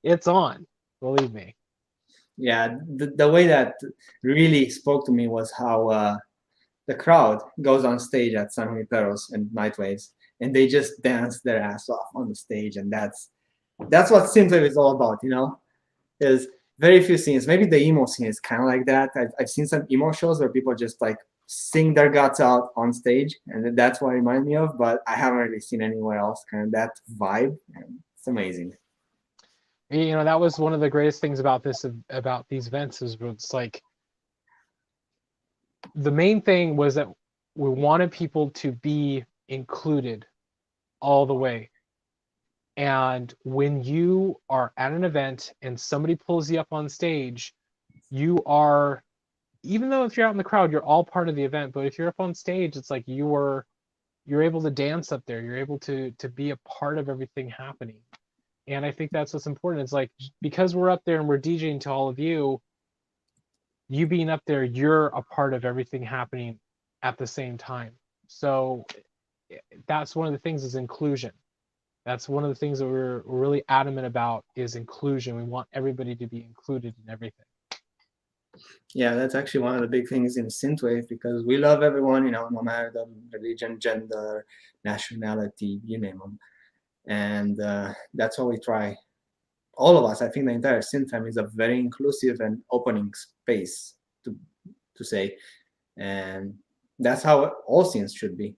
it's on. Believe me. Yeah, the way that really spoke to me was how the crowd goes on stage at San Juniperos and Nightwaves, and they just dance their ass off on the stage, and that's what Synthwave is all about. There's very few scenes. Maybe the emo scene is kind of like that. I've seen some emo shows where people just like sing their guts out on stage, and that's what it reminds me of. But I haven't really seen anywhere else kind of that vibe, and it's amazing. That was one of the greatest things about these events is it's like the main thing was that we wanted people to be included all the way. And when you are at an event and somebody pulls you up on stage, you are, even though if you're out in the crowd, you're all part of the event. But if you're up on stage, it's like you're able to dance up there. You're able to be a part of everything happening. And I think that's what's important. It's like because we're up there and we're DJing to all of you, you being up there, you're a part of everything happening at the same time. So that's one of the things is inclusion. That's one of the things that we're really adamant about is inclusion. We want everybody to be included in everything. Yeah, that's actually one of the big things in Synthwave, because we love everyone, no matter the religion, gender, nationality, you name them. And that's what we try. All of us, I think the entire synth family is a very inclusive and opening space to say. And that's how all scenes should be.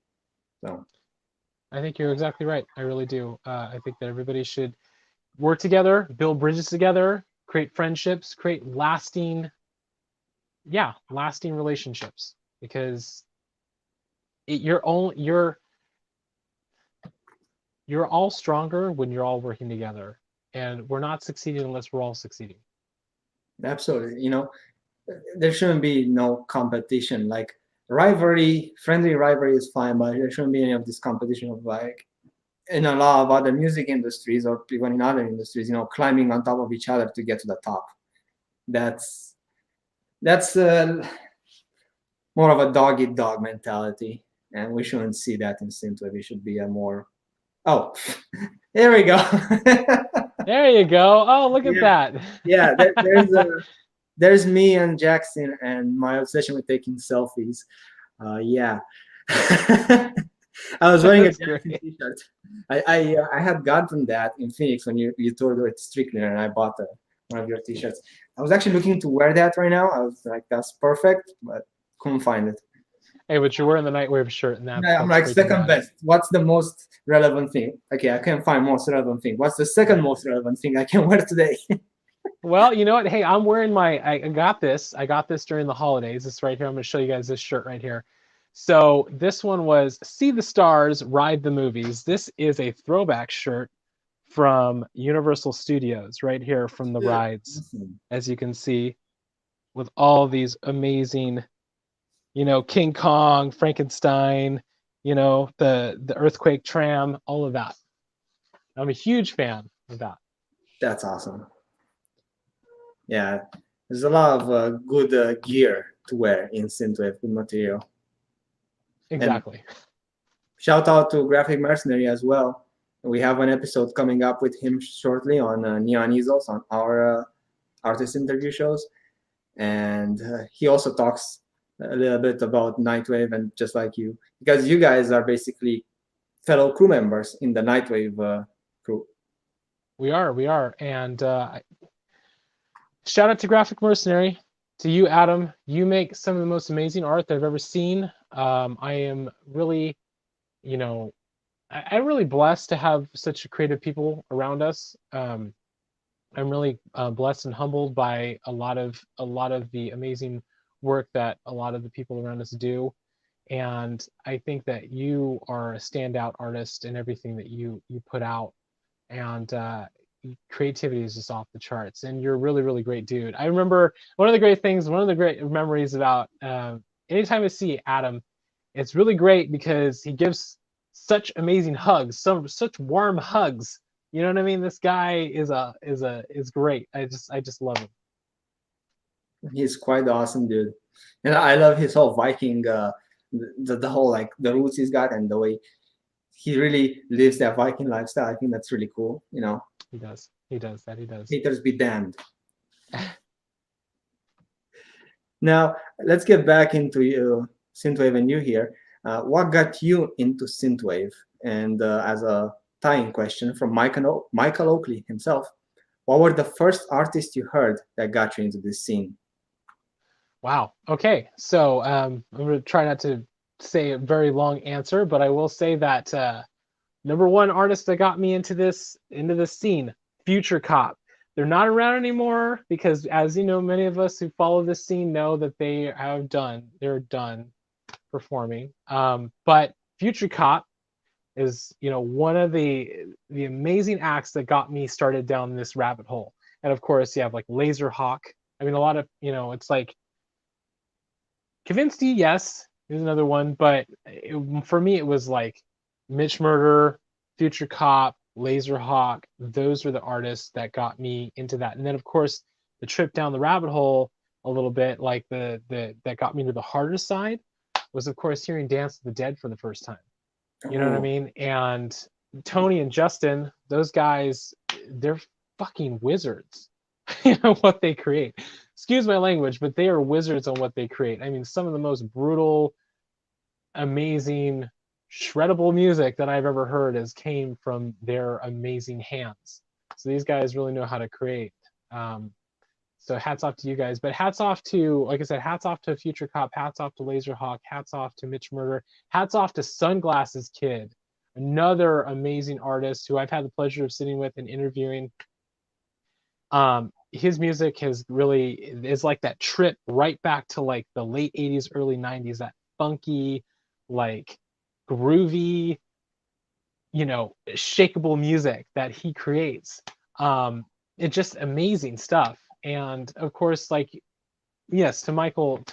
So I think you're exactly right. I really do. I think that everybody should work together, build bridges together, create friendships, create lasting relationships, because you're all stronger when you're all working together, and we're not succeeding unless we're all succeeding. absolutely, there shouldn't be no competition. Like rivalry, friendly rivalry is fine, but there shouldn't be any of this competition of, like, in a lot of other music industries or even in other industries, climbing on top of each other to get to the top. That's more of a dog eat dog mentality, and we shouldn't see that in synthwave. We should be a more there we go. There you go. Oh, look at Yeah, that. yeah. There's me and Jackson and my obsession with taking selfies. Yeah. I was wearing a That's Jackson great. t-shirt. I had gotten that in Phoenix when you toured with Strickler, and I bought one of your t-shirts. I was actually looking to wear that right now. I was like, that's perfect, but couldn't find it. Hey, but you're wearing the Nightwave shirt, and Yeah, I'm that's like, great to second know. best. What's the most relevant thing? Okay, I can't find most relevant thing. What's the second most relevant thing I can wear today? Well, you know what? Hey, I'm wearing I got this. I got this during the holidays. This right here. I'm going to show you guys this shirt right here. So this one was See the Stars, Ride the Movies. This is a throwback shirt from Universal Studios right here from the rides, Awesome. as you can see, with all these amazing, King Kong, Frankenstein, the earthquake tram, all of that. I'm a huge fan of that. That's awesome. Yeah, there's a lot of good gear to wear in synthwave, good material. And Exactly. shout out to Graphic Mercenary as well. We have an episode coming up with him shortly on Neon Easels on our artist interview shows, and he also talks a little bit about Nightwave, and just like you, because you guys are basically fellow crew members in the Nightwave crew. We are. And shout out to Graphic Mercenary, to you, Adam. You make some of the most amazing art that I've ever seen. I am really, I'm really blessed to have such creative people around us. I'm really blessed and humbled by a lot of the amazing work that a lot of the people around us do. And I think that you are a standout artist in everything that you put out. And creativity is just off the charts, and you're a really, really great dude. I remember one of the great memories about anytime I see Adam, it's really great because he gives such amazing hugs, such warm hugs. You know what I mean? This guy is great. I just love him. He's quite awesome, dude, and I love his whole Viking, the whole, like, the roots he's got and the way he really lives that Viking lifestyle. I think that's really cool. He does. He does that. He does. Haters be damned. Now let's get back into synthwave and you here. What got you into synthwave? And as a tying question from Michael Oakley himself, what were the first artists you heard that got you into this scene? Wow. Okay. So I'm going to try not to say a very long answer, but I will say that number one artist that got me into this scene, Future Cop. They're not around anymore because, as you know, many of us who follow this scene know that they're done performing. But Future Cop is, one of the amazing acts that got me started down this rabbit hole. And of course, you have like Laser Hawk. I mean, a lot of, it's like Kavinsky, yes, is another one, but for me, it was like Mitch Murder, Future Cop, Laserhawk. Those were the artists that got me into that. And then, of course, the trip down the rabbit hole a little bit, like the that got me to the harder side, was of course hearing Dance of the Dead for the first time. You know what I Oh, mean? And Tony and Justin, those guys, they're fucking wizards. You know what they create. Excuse my language, but they are wizards on what they create. I mean, some of the most brutal, amazing, shreddable music that I've ever heard has came from their amazing hands. So these guys really know how to create. Um, so hats off to you guys. But hats off to, like I said, hats off to Future Cop, hats off to Laserhawk, hats off to Mitch Murder, hats off to Sunglasses Kid, another amazing artist who I've had the pleasure of sitting with and interviewing. His music has really is like that trip right back to like the late 80s, early 90s, that funky, like groovy, shakeable music that he creates. It's just amazing stuff. And of course, like, yes, to Michael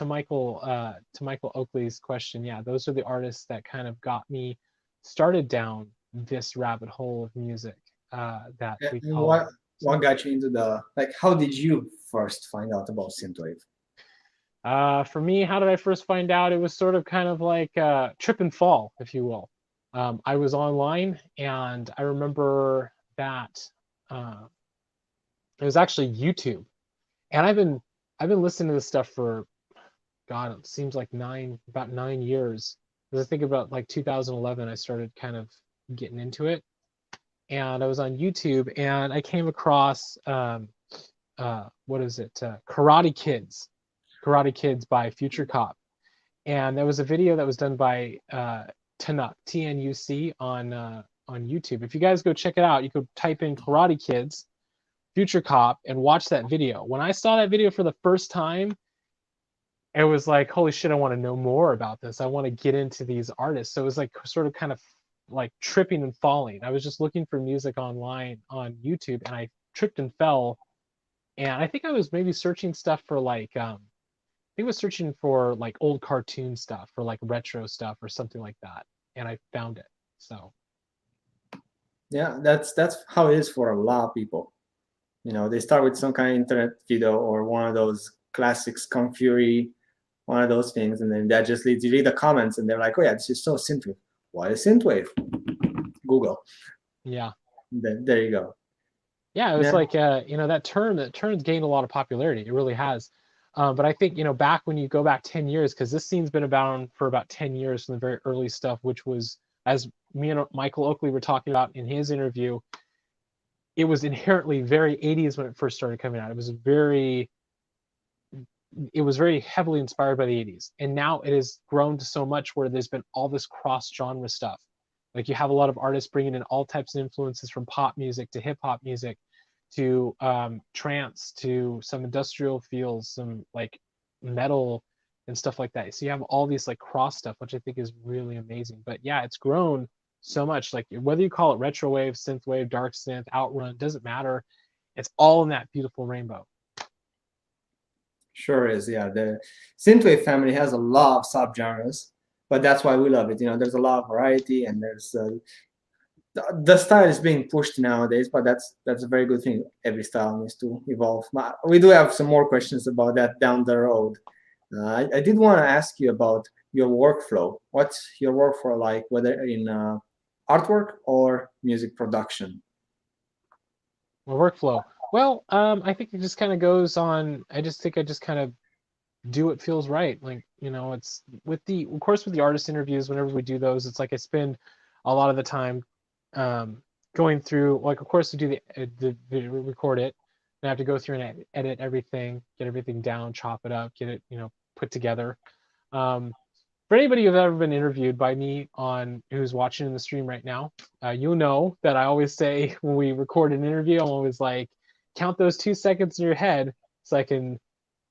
Oakley's question, yeah, those are the artists that kind of got me started down this rabbit hole of music that we and call what got you into the like? How did you first find out about synthwave? For me, how did I first find out? It was sort of kind of like trip and fall, if you will. I was online, and I remember that uh, it was actually YouTube, and I've been listening to this stuff for God, it seems like about 9 years. Because I think about like 2011, I started kind of getting into it, and I was on YouTube, and I came across what is it? Karate Kids by Future Cop, and there was a video that was done by Tanuck, TNUC, on YouTube. If you guys go check it out, you could type in Karate Kids, Future Cop, and watch that video. When I saw that video for the first time, it was like, holy shit, I want to know more about this. I want to get into these artists. So it was like sort of kind of like tripping and falling. I was just looking for music online on YouTube, and I tripped and fell. And I think I was maybe searching stuff for like I was searching for like old cartoon stuff or like retro stuff or something like that, and I found it. So Yeah, that's how it is for a lot of people. They start with some kind of internet video or one of those classic Skunk Fury, one of those things, and then that just leads you read the comments, and they're like, "Oh yeah, this is so synthwave. What is synthwave?" Google. yeah, Then there you go. yeah, it was Yeah, like that term's gained a lot of popularity. It really has. But I think back when you go back 10 years, because this scene's been about for about 10 years from the very early stuff, which was, as me and Michael Oakley were talking about in his interview, it was inherently very 80s when it first started coming out. It was very heavily inspired by the 80s, and now it has grown to so much where there's been all this cross genre stuff. Like, you have a lot of artists bringing in all types of influences, from pop music to hip hop music to trance to some industrial feels, some like metal and stuff like that. So you have all these like cross stuff, which I think is really amazing. But yeah, it's grown so much. Like, whether you call it retrowave, synthwave, dark synth, outrun, doesn't matter. It's all in that beautiful rainbow. sure is. Yeah, the synthwave family has a lot of subgenres, but that's why we love it. There's a lot of variety, and there's the style is being pushed nowadays, but that's a very good thing. Every style needs to evolve. We do have some more questions about that down the road. I did want to ask you about your workflow. What's your workflow like, whether in artwork or music production? My workflow. Well, I think it just kind of goes on. I just think I just kind of do what feels right. Like, it's of course, with the artist interviews, whenever we do those, it's like I spend a lot of the time going through, like, of course, to do the video, record it, and I have to go through and edit everything, get everything down, chop it up, get it, put together. Um, for anybody who's ever been interviewed by me on who's watching in the stream right now, you'll know that I always say when we record an interview, I'm always like, count those 2 seconds in your head so I can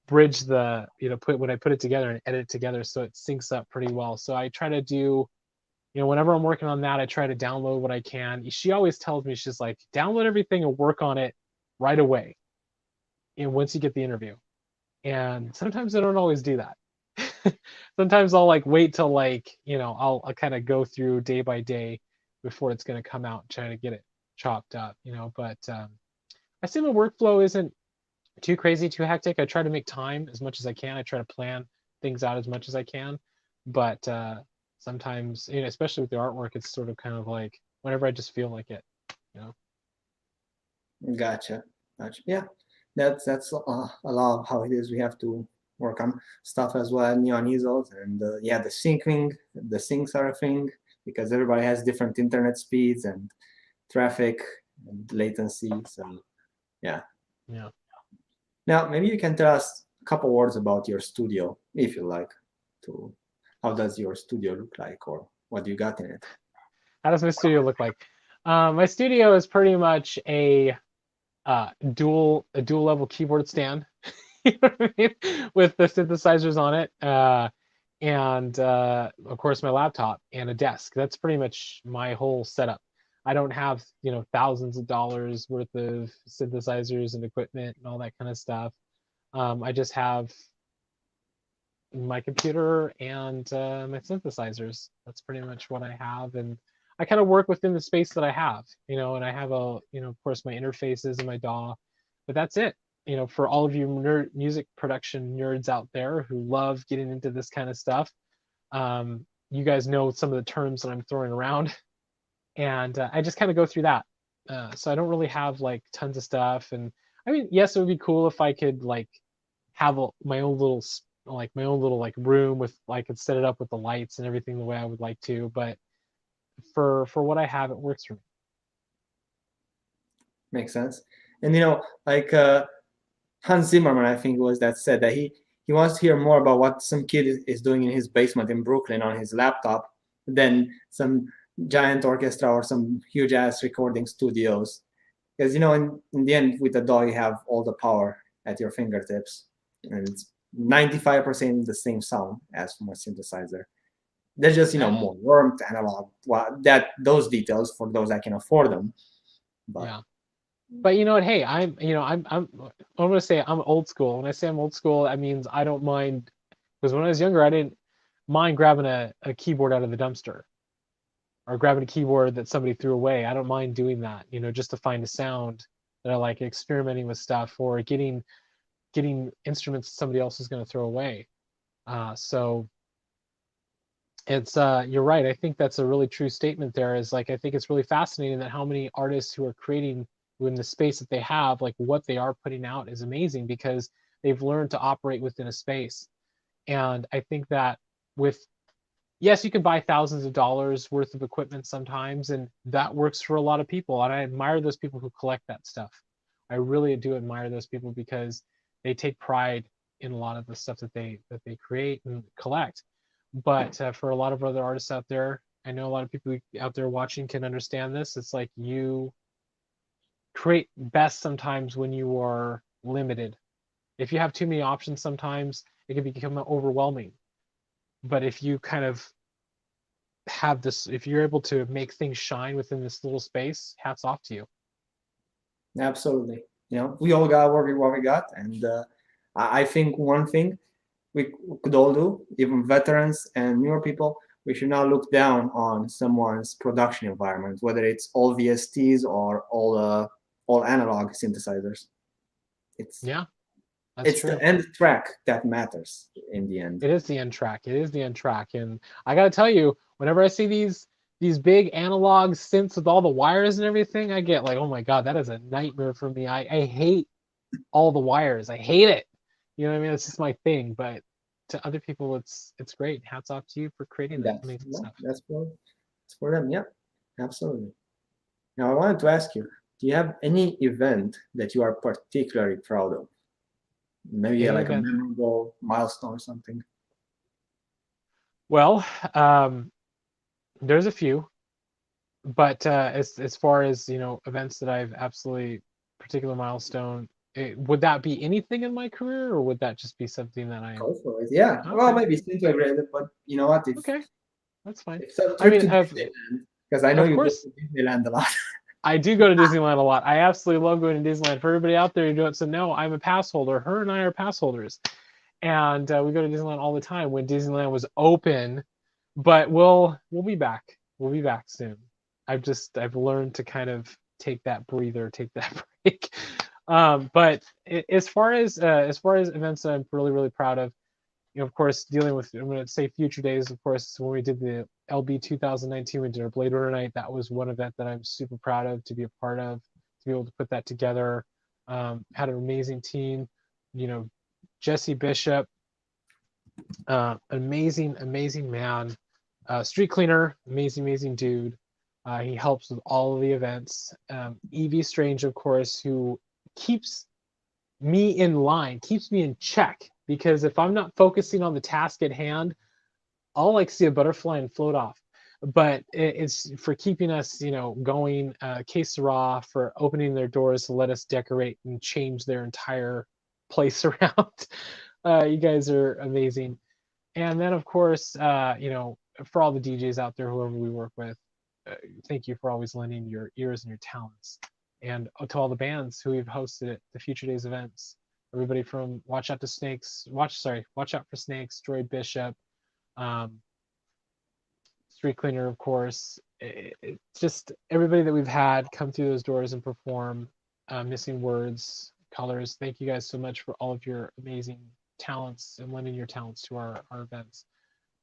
bridge the put when I put it together and edit it together so it syncs up pretty well. So I try to do, whenever I'm working on that, I try to download what I can. She always tells me, she's like, download everything and work on it right away, once you get the interview. And sometimes I don't always do that. Sometimes I'll like wait till like, I'll kind of go through day by day before it's going to come out and try to get it chopped up. But I see my workflow isn't too crazy, too hectic. I try to make time as much as I can. I try to plan things out as much as I can. But sometimes, you know, especially with the artwork, it's sort of kind of like whenever I just feel like it, you know. Gotcha. Gotcha. Yeah, that's a lot of how it is. We have to work on stuff as well, neon easels, and yeah, the syncs are a thing because everybody has different internet speeds and traffic and latency. So yeah. Yeah. Now maybe you can tell us a couple words about your studio, if you like. To how does your studio look like, or what do you got in it? How does my studio look like? My studio is pretty much a dual level keyboard stand, you know what I mean? With the synthesizers on it, and of course my laptop and a desk. That's pretty much my whole setup. I don't have, you know, thousands of dollars worth of synthesizers and equipment and all that kind of stuff. I just have my computer and my synthesizers. That's pretty much what I have, and I kind of work within the space that I have, you know. And I have a, you know, of course, my interfaces and my DAW, but that's it. You know, for all of you music production nerds out there who love getting into this kind of stuff, you guys know some of the terms that I'm throwing around, and I just kind of go through that. So I don't really have like tons of stuff, and I mean, yes, it would be cool if I could like have my own little like room with, I could set it up with the lights and everything the way I would like to, but for what I have, it works for me. Makes sense. And like Hans Zimmerman, I think it was, that said that he wants to hear more about what some kid is doing in his basement in Brooklyn on his laptop than some giant orchestra or some huge ass recording studios. Because in the end, with the DAW, you have all the power at your fingertips, and it's 95% the same sound as from a synthesizer. There's just more warmth, analog, well, those details for those that can afford them. But Yeah. But you know what? Hey, I'm gonna say I'm old school. When I say I'm old school, that means I don't mind, because when I was younger, I didn't mind grabbing a keyboard out of the dumpster or grabbing a keyboard that somebody threw away. I don't mind doing that, you know, just to find a sound that I like, experimenting with stuff or getting instruments somebody else is going to throw away. So it's you're right. I think that's a really true statement there. Is like, I think it's really fascinating that how many artists who are creating within the space that they have, like what they are putting out is amazing because they've learned to operate within a space. And I think that with, yes, you can buy thousands of dollars worth of equipment sometimes, and that works for a lot of people. And I admire those people who collect that stuff. I really do admire those people because they take pride in a lot of the stuff that they create and collect. But for a lot of other artists out there, I know a lot of people out there watching can understand this. It's like you create best sometimes when you are limited. If you have too many options, sometimes it can become overwhelming. But if you kind of have this, if you're able to make things shine within this little space, hats off to you. absolutely, we all got what we got, and I think one thing we could all do, even veterans and newer people, we should not look down on someone's production environment, whether it's all VSTs or all analog synthesizers. It's Yeah, that's it's true. the end track that matters in the end. It is the end track. It is the end track. And I gotta tell you, whenever I see these big analog synths with all the wires and everything, I get like, oh my God, that is a nightmare for me. I hate all the wires. I hate it. You know what I mean? It's just my thing. But to other people, it's great. Hats off to you for creating that That's amazing yeah, stuff. that's for them. Yeah, absolutely. Now I wanted to ask you, do you have any event that you are particularly proud of? Maybe Any like a event. memorable milestone or something. Well, there's a few, but as far as, you know, events that I've absolutely particular milestone, would that be anything in my career, or would that just be something that I? Go for it. Yeah. Well, Okay, maybe Synthwave related, but you know what? If okay, that's fine. if some I trip mean, to Disneyland, because I know of you go course, to Disneyland a lot. I do go to Disneyland a lot. I absolutely love going to Disneyland. For everybody out there who doesn't know, I'm a pass holder. Her and I are pass holders, and we go to Disneyland all the time when Disneyland was open. But we'll be back. We'll be back soon. I've learned to kind of take that breather, take that break. But as far as events that I'm really proud of, of course, dealing with, I'm going to say future days, of course, when we did the LB 2019, we did our Blade Runner night. That was one event that I'm super proud of to be a part of, to be able to put that together. Had an amazing team, Jesse Bishop, amazing man, street cleaner, amazing dude. He helps with all of the events. Evie Strange, of course, who keeps me in line, keeps me in check, because if I'm not focusing on the task at hand, I'll like see a butterfly and float off. But it's for keeping us, going. Que Sera for opening their doors to let us decorate and change their entire place around. You guys are amazing. And then, of course, for all the DJs out there, whoever we work with, thank you for always lending your ears and your talents. And to all the bands who we've hosted at the Future Days events, everybody from Watch Out for Snakes, Joy Bishop, Street Cleaner, of course. It's just everybody that we've had come through those doors and perform. Missing Words, Colors. Thank you guys so much for all of your amazing talents and lending your talents to our events.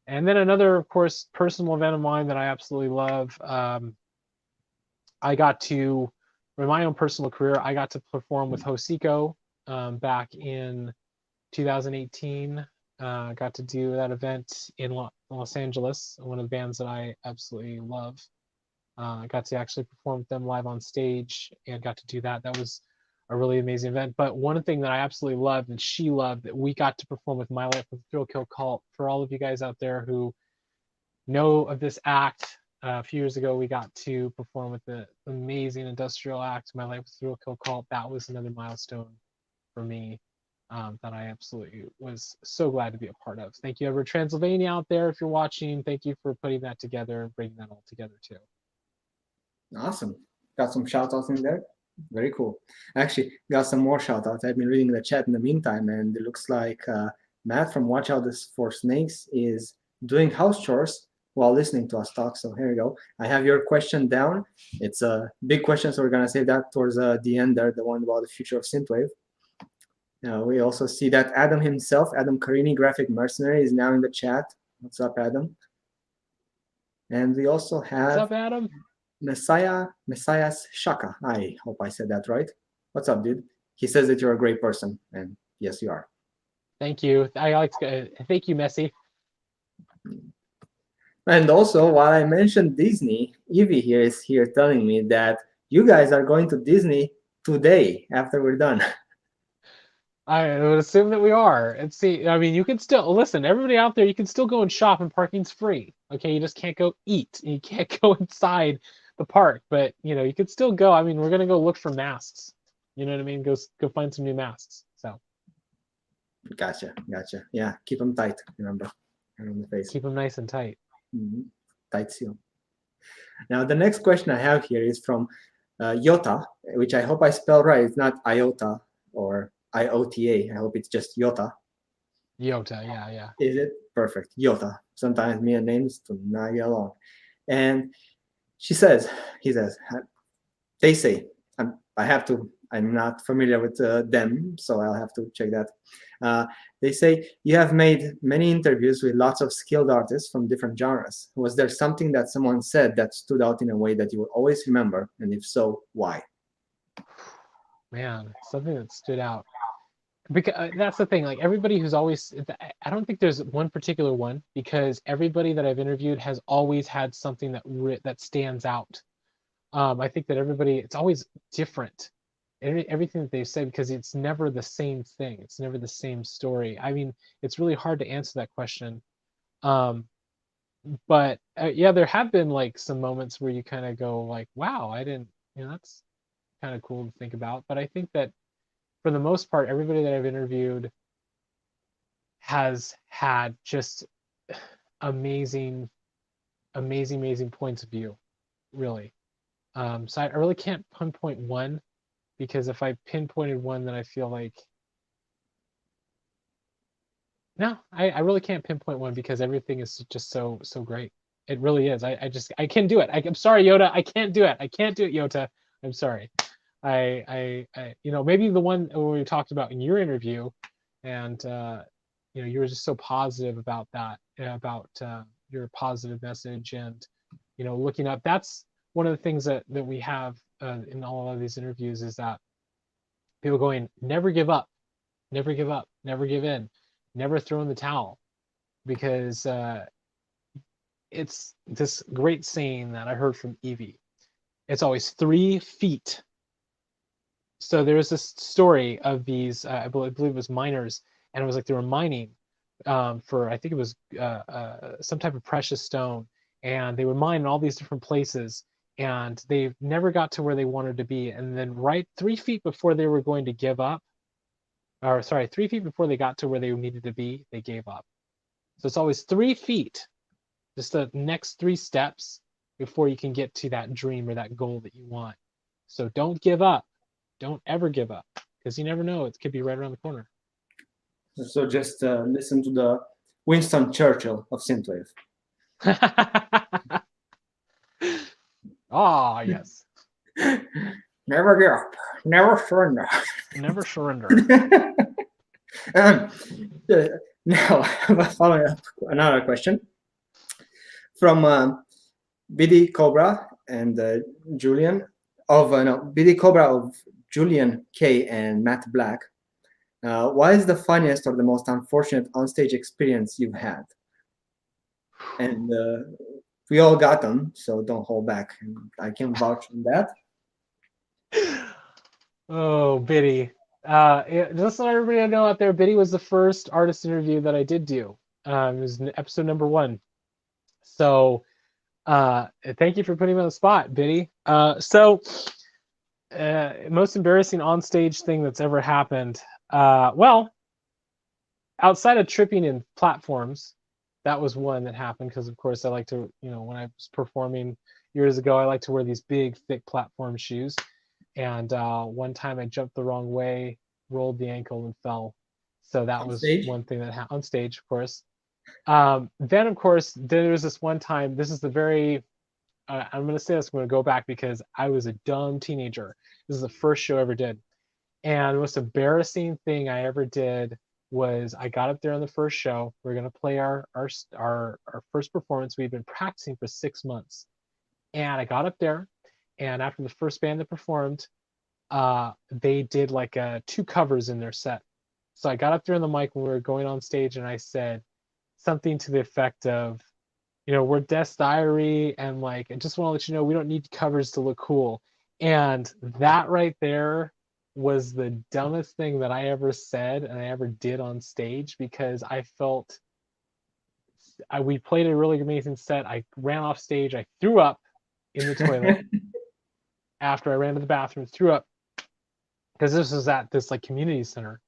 And then another, of course, personal event of mine that I absolutely love. I got to, in my own personal career, I got to perform with Hosiko back in 2018. Got to do that event in Los Angeles, one of the bands that I absolutely love. Got to actually perform with them live on stage and got to do that. That was a really amazing event. But one thing that I absolutely loved and she loved that we got to perform with My Life with Thrill Kill Cult. For all of you guys out there who know of this act, a few years ago we got to perform with the amazing industrial act, My Life with Thrill Kill Cult. That was another milestone for me that I absolutely was so glad to be a part of. Thank you, Ever Transylvania out there, if you're watching. Thank you for putting that together and bringing that all together too. Awesome. Got some shout outs in there. Very cool. Actually, got some more shout outs. I've been reading the chat in the meantime, and it looks like Matt from Watch Out for Snakes is doing house chores while listening to us talk. So here you go. I have your question down. It's a big question, so we're going to save that towards the end there, the one about the future of Synthwave. Now, we also see that Adam himself, Adam Carini, Graphic Mercenary, is now in the chat. What's up, Adam? And we also have... What's up, Adam? Messiah's Shaka. I hope I said that right. What's up, dude? He says that you're a great person, and yes, you are. Thank you. Thank you, Messi. And also, while I mentioned Disney, Evie here is telling me that you guys are going to Disney today after we're done. I would assume that we are. And see, I mean, you can still listen. Everybody out there, you can still go and shop, and parking's free. Okay, you just can't go eat. You can't go inside the park, but you could still go. I mean, we're gonna go look for masks. You know what I mean? Go find some new masks. So. Gotcha. Yeah, keep them tight. Remember, on the face. Keep them nice and tight. Mm-hmm. Tight seal. Now, the next question I have here is from Yota, which I hope I spelled right. It's not Iota or IOTA. I hope it's just Yota. Yota, yeah. Is it? Perfect. Yota. Sometimes me and names do not get along. And he says, they say, I'm not familiar with them, so I'll have to check that. They say, you have made many interviews with lots of skilled artists from different genres. Was there something that someone said that stood out in a way that you will always remember? And if so, why? Man, something that stood out. Because that's the thing, like everybody who's always, I don't think there's one particular one, because everybody that I've interviewed has always had something that stands out. I think that everybody, it's always different. Everything that they say, because it's never the same thing. It's never the same story. I mean, it's really hard to answer that question. But yeah, there have been like some moments where you kind of go like, wow, I didn't, that's kind of cool to think about. But I think that for the most part, everybody that I've interviewed has had just amazing points of view, really. So I really can't pinpoint one, because if I pinpointed one, then I feel like, no, I really can't pinpoint one, because everything is just so great. It really is. I can't do it. I'm sorry, Yoda. I can't do it. I can't do it, Yota. I'm sorry. I maybe the one we talked about in your interview, and you were just so positive about that, about your positive message, and looking up. That's one of the things that we have in all of these interviews, is that people going, never give up, never give up, never give in, never throw in the towel, because it's this great saying that I heard from Evie. It's always 3 feet. So there's this story of these, I believe it was miners, and it was like they were mining for, I think it was some type of precious stone, and they would mine in all these different places, and they never got to where they wanted to be. And then right 3 feet before they were going to give up, or sorry, 3 feet before they got to where they needed to be, they gave up. So it's always 3 feet, just the next 3 steps before you can get to that dream or that goal that you want. So don't give up. Don't ever give up, because you never know. It could be right around the corner. So just listen to the Winston Churchill of Synthwave. Ah, yes. Never give up. Never surrender. Never surrender. Now, following up another question from BD Cobra and Julian of BD Cobra of Julian K and Matt Black. What is the funniest or the most unfortunate onstage experience you've had? And we all got them, so don't hold back. I can vouch on that. Oh, Biddy. Just so everybody know out there, Biddy was the first artist interview that I did do. It was episode number 1. So thank you for putting me on the spot, Biddy. Most embarrassing onstage thing that's ever happened. Well, outside of tripping in platforms, that was one that happened, because of course I like to, when I was performing years ago, I like to wear these big, thick platform shoes. And one time I jumped the wrong way, rolled the ankle, and fell. So that was one thing that happened on stage, of course. Then, of course, there was this one time. This is the very, I'm going to say this, I'm going to go back because I was a dumb teenager. This is the first show I ever did. And the most embarrassing thing I ever did was I got up there on the first show. We are going to play our first performance. We'd been practicing for 6 months. And I got up there, and after the first band that performed, they did like 2 covers in their set. So I got up there on the mic when we were going on stage, and I said something to the effect of, we're Death's Diary, and like, I just want to let you know we don't need covers to look cool. And that right there was the dumbest thing that I ever said and I ever did on stage, because I felt we played a really amazing set. I ran off stage. I threw up in the toilet after I ran to the bathroom, threw up, because this was at this like community center.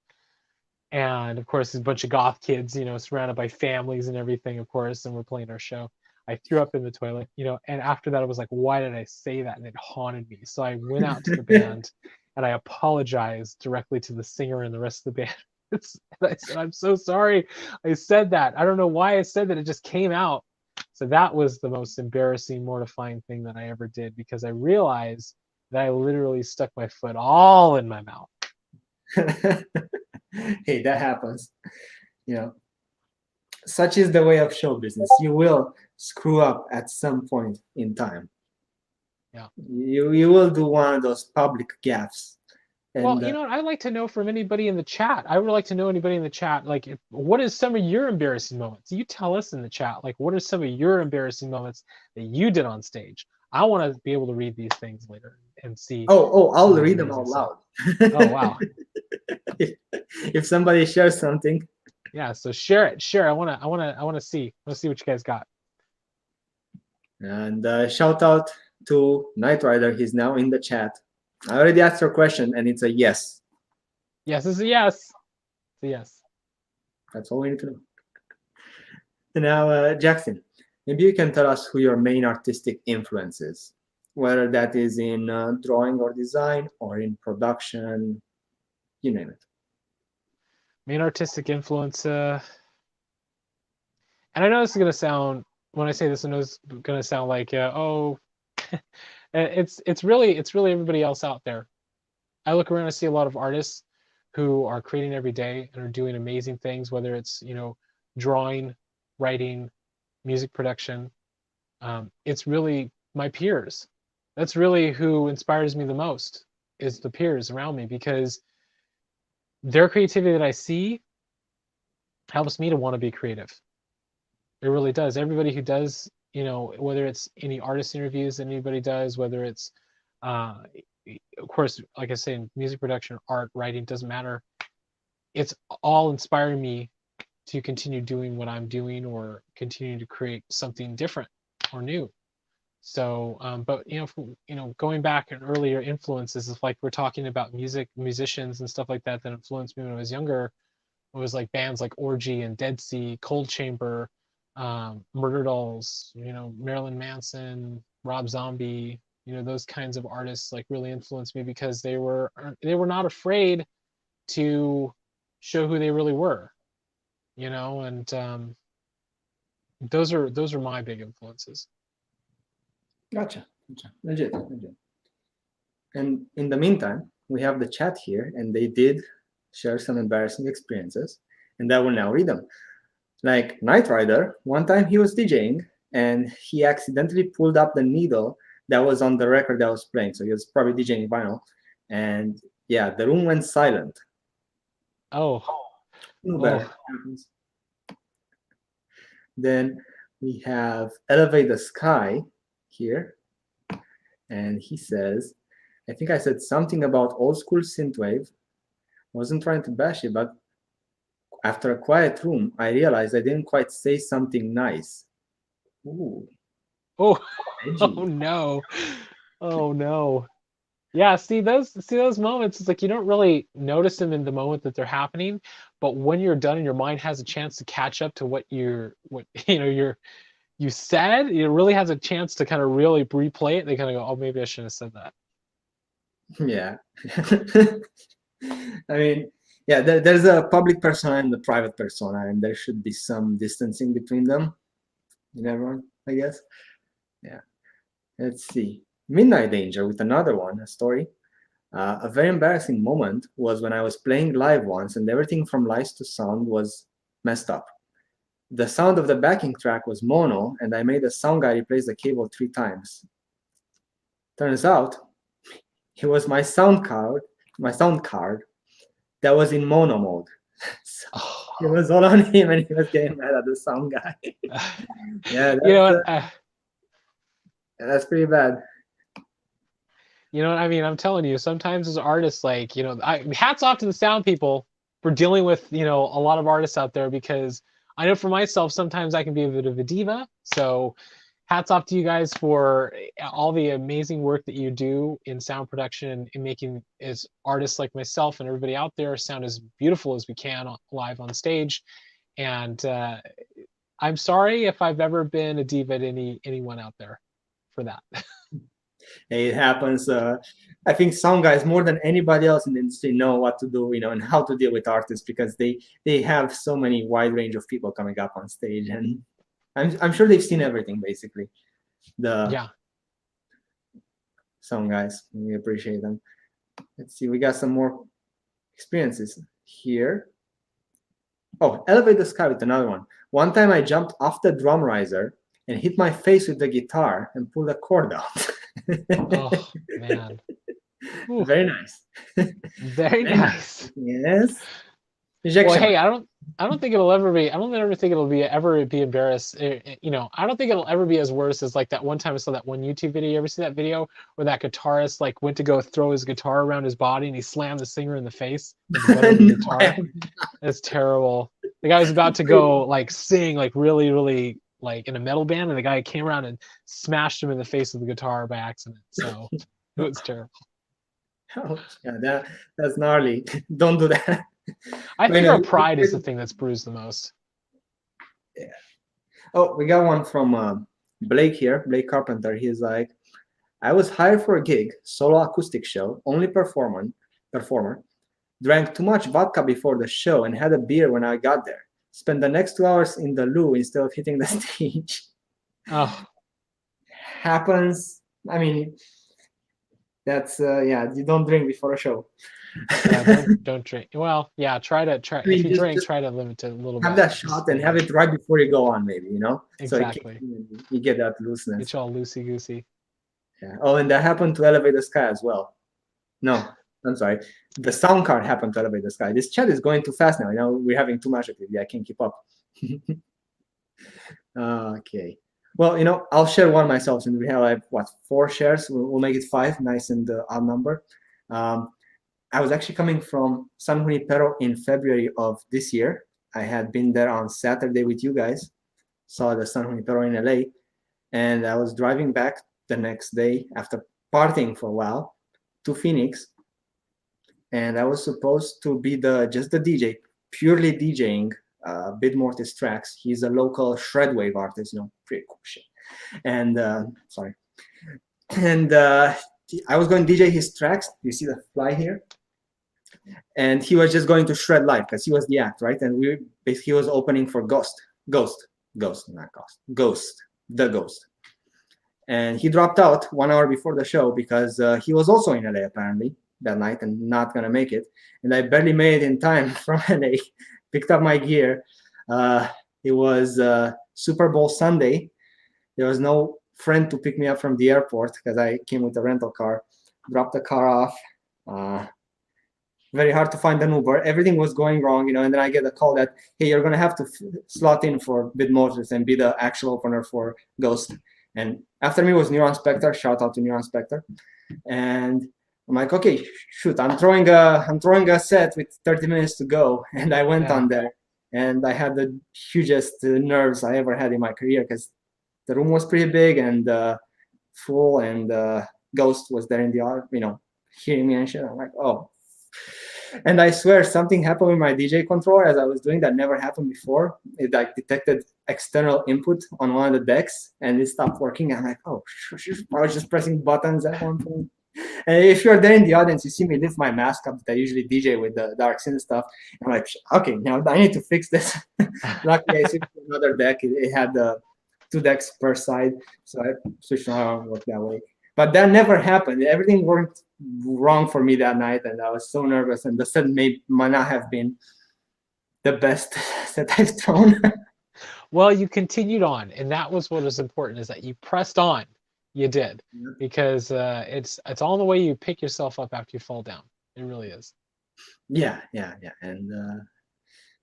And of course, there's a bunch of goth kids, surrounded by families and everything, of course, and we're playing our show. I threw up in the toilet, and after that, I was like, why did I say that? And it haunted me. So I went out to the band and I apologized directly to the singer and the rest of the band. And I said, I'm so sorry I said that. I don't know why I said that. It just came out. So that was the most embarrassing, mortifying thing that I ever did, because I realized that I literally stuck my foot all in my mouth. Hey, that happens. Such is the way of show business. You will screw up at some point in time. Yeah. You will do one of those public gaffes. And, well, what I'd like to know from anybody in the chat. I would like to know anybody in the chat, like, what is some of your embarrassing moments? You tell us in the chat, like, what are some of your embarrassing moments that you did on stage? I want to be able to read these things later and see. I'll read them out loud. Oh, wow. If somebody shares something. Yeah, so share it. I want to see what you guys got. And shout out to Knight Rider. He's now in the chat. I already asked your question, and it's a yes. Yes, it's a yes. It's a yes. That's all we need to know. Now, Jackson, maybe you can tell us who your main artistic influence is, whether that is in drawing or design or in production, you name it. Main artistic influence, and I know this is going to sound, when I say this, I know it's going to sound like, it's really everybody else out there. I look around, I see a lot of artists who are creating every day and are doing amazing things, whether it's, you know, drawing, writing, music production. It's really my peers. That's really who inspires me the most, is the peers around me, because their creativity that I see helps me to want to be creative. It really does. Everybody who does, you know, whether it's any artist interviews that anybody does, whether it's, uh, of course, like I say, in music production, art, writing, doesn't matter. It's all inspiring me to continue doing what I'm doing or continue to create something different or new. So, but you know, going back in earlier influences, if like we're talking about musicians and stuff like that that influenced me when I was younger, it was like bands like Orgy and Dead Sea, Cold Chamber, Murder Dolls, you know, Marilyn Manson, Rob Zombie, you know, those kinds of artists like really influenced me because they were not afraid to show who they really were, you know, and those are my big influences. Gotcha. Legit. And in the meantime, we have the chat here, and they did share some embarrassing experiences, and I will now read them. Like Knight Rider, one time he was DJing, and he accidentally pulled up the needle that was on the record that was playing. So he was probably DJing vinyl, and yeah, the room went silent. Oh, No oh, better happens. Then we have Elevate the Sky here, and he says, I think I said something about old school synthwave. Wasn't trying to bash it, but after a quiet room, I realized I didn't quite say something nice. Ooh, oh, edgy. oh no, oh no. Yeah, see those moments. It's like you don't really notice them in the moment that they're happening, but when you're done and your mind has a chance to catch up to what you know you said, it really has a chance to kind of really replay it. They kind of go, oh, maybe I shouldn't have said that. Yeah. I mean, yeah, there's a public persona and the private persona, and there should be some distancing between them in everyone, I guess. Yeah. Let's see. Midnight Danger with another one, a story. A very embarrassing moment was when I was playing live once and everything from lights to sound was messed up. The sound of the backing track was mono, and I made the sound guy replace the cable 3 times. Turns out, it was my sound card that was in mono mode. So it was all on him, and he was getting mad at the sound guy. Yeah, You know what? That's pretty bad. You know what I mean? I'm telling you, sometimes as artists, like, you know, hats off to the sound people for dealing with, you know, a lot of artists out there, because I know for myself, sometimes I can be a bit of a diva. So hats off to you guys for all the amazing work that you do in sound production and in making as artists like myself and everybody out there sound as beautiful as we can live on stage. And I'm sorry if I've ever been a diva to anyone out there for that. It happens. I think sound guys more than anybody else in the industry know what to do, you know, and how to deal with artists, because they have so many wide range of people coming up on stage, and I'm sure they've seen everything basically. The Yeah. sound guys, we appreciate them. Let's see, we got some more experiences here. Oh, Elevate the Sky with another one. One time I jumped off the drum riser and hit my face with the guitar and pulled a cord out. Oh man. Ooh. Very nice. Very nice. Yes. Rejection. Well, hey, I don't think it'll ever be. I don't ever think it'll ever be embarrassed. You know, I don't think it'll ever be as worse as like that one time I saw that one YouTube video. You ever see that video where that guitarist like went to go throw his guitar around his body and he slammed the singer in the face with the butt of the guitar? It's terrible. The guy was about to go like sing like really, really like in a metal band, and the guy came around and smashed him in the face with the guitar by accident. So it was terrible. Oh, yeah, that's gnarly. Don't do that. I think our pride is the thing that's bruised the most. Yeah. Oh, we got one from Blake here, Blake Carpenter. He's like, I was hired for a gig, solo acoustic show, only performer, drank too much vodka before the show and had a beer when I got there. Spent the next 2 hours in the loo instead of hitting the stage. Oh. Happens. I mean, that's, yeah, you don't drink before a show. Yeah, don't drink. Well, yeah, try I if mean, you drink, just try to limit it a little have bit. that Just shot and have it right before you go on, maybe, so it kicks exactly. in and you get that Get looseness. you all loosey goosey. Yeah. Oh, and that happened to Elevate the Sky as well. No, I'm sorry. The sound card happened to Elevate the Sky. This chat is going too fast now. We're having too much activity. I can't keep up. Okay. Well, I'll share one myself since we have like what 4 shares. We'll make it 5, nice and odd number. I was actually coming from San Junipero in February of this year. I had been there on Saturday with you guys, saw the San Junipero in LA, and I was driving back the next day after partying for a while to Phoenix, and I was supposed to be just the DJ, purely DJing Bid Mortis tracks. He's a local shredwave artist, pretty cool shit. And sorry, and I was going to DJ his tracks. You see the fly here, and he was just going to shred live because he was the act, right? And he was opening for Ghost, not Ghost, the Ghost. And he dropped out 1 hour before the show because he was also in LA apparently that night and not gonna make it. And I barely made it in time from LA. Picked up my gear. It was Super Bowl Sunday. There was no friend to pick me up from the airport because I came with a rental car. Dropped the car off. Very hard to find an Uber. Everything was going wrong, and then I get a call that, hey, you're gonna have to slot in for Bid Motors and be the actual opener for Ghost. And after me was Neuron Spectre. Shout out to Neuron Spectre. And I'm like, okay, shoot, I'm throwing a set with 30 minutes to go, and I went on there, and I had the hugest nerves I ever had in my career because the room was pretty big and full, and Ghost was there in the hearing me and shit. I'm like, oh. And I swear something happened with my DJ controller as I was doing that never happened before. It like detected external input on one of the decks and it stopped working. I'm like, oh, I was just pressing buttons at one point. And if you're there in the audience, you see me lift my mask up that I usually DJ with the dark synth stuff. I'm like, okay, now I need to fix this. Luckily, I switched to another deck. It had 2 decks per side, so I switched around, worked that way. But that never happened. Everything worked wrong for me that night, and I was so nervous. And the set might not have been the best set I've thrown. Well, you continued on, and that was what was important, is that you pressed on. You did, because it's all in the way you pick yourself up after you fall down. It really is. Yeah. And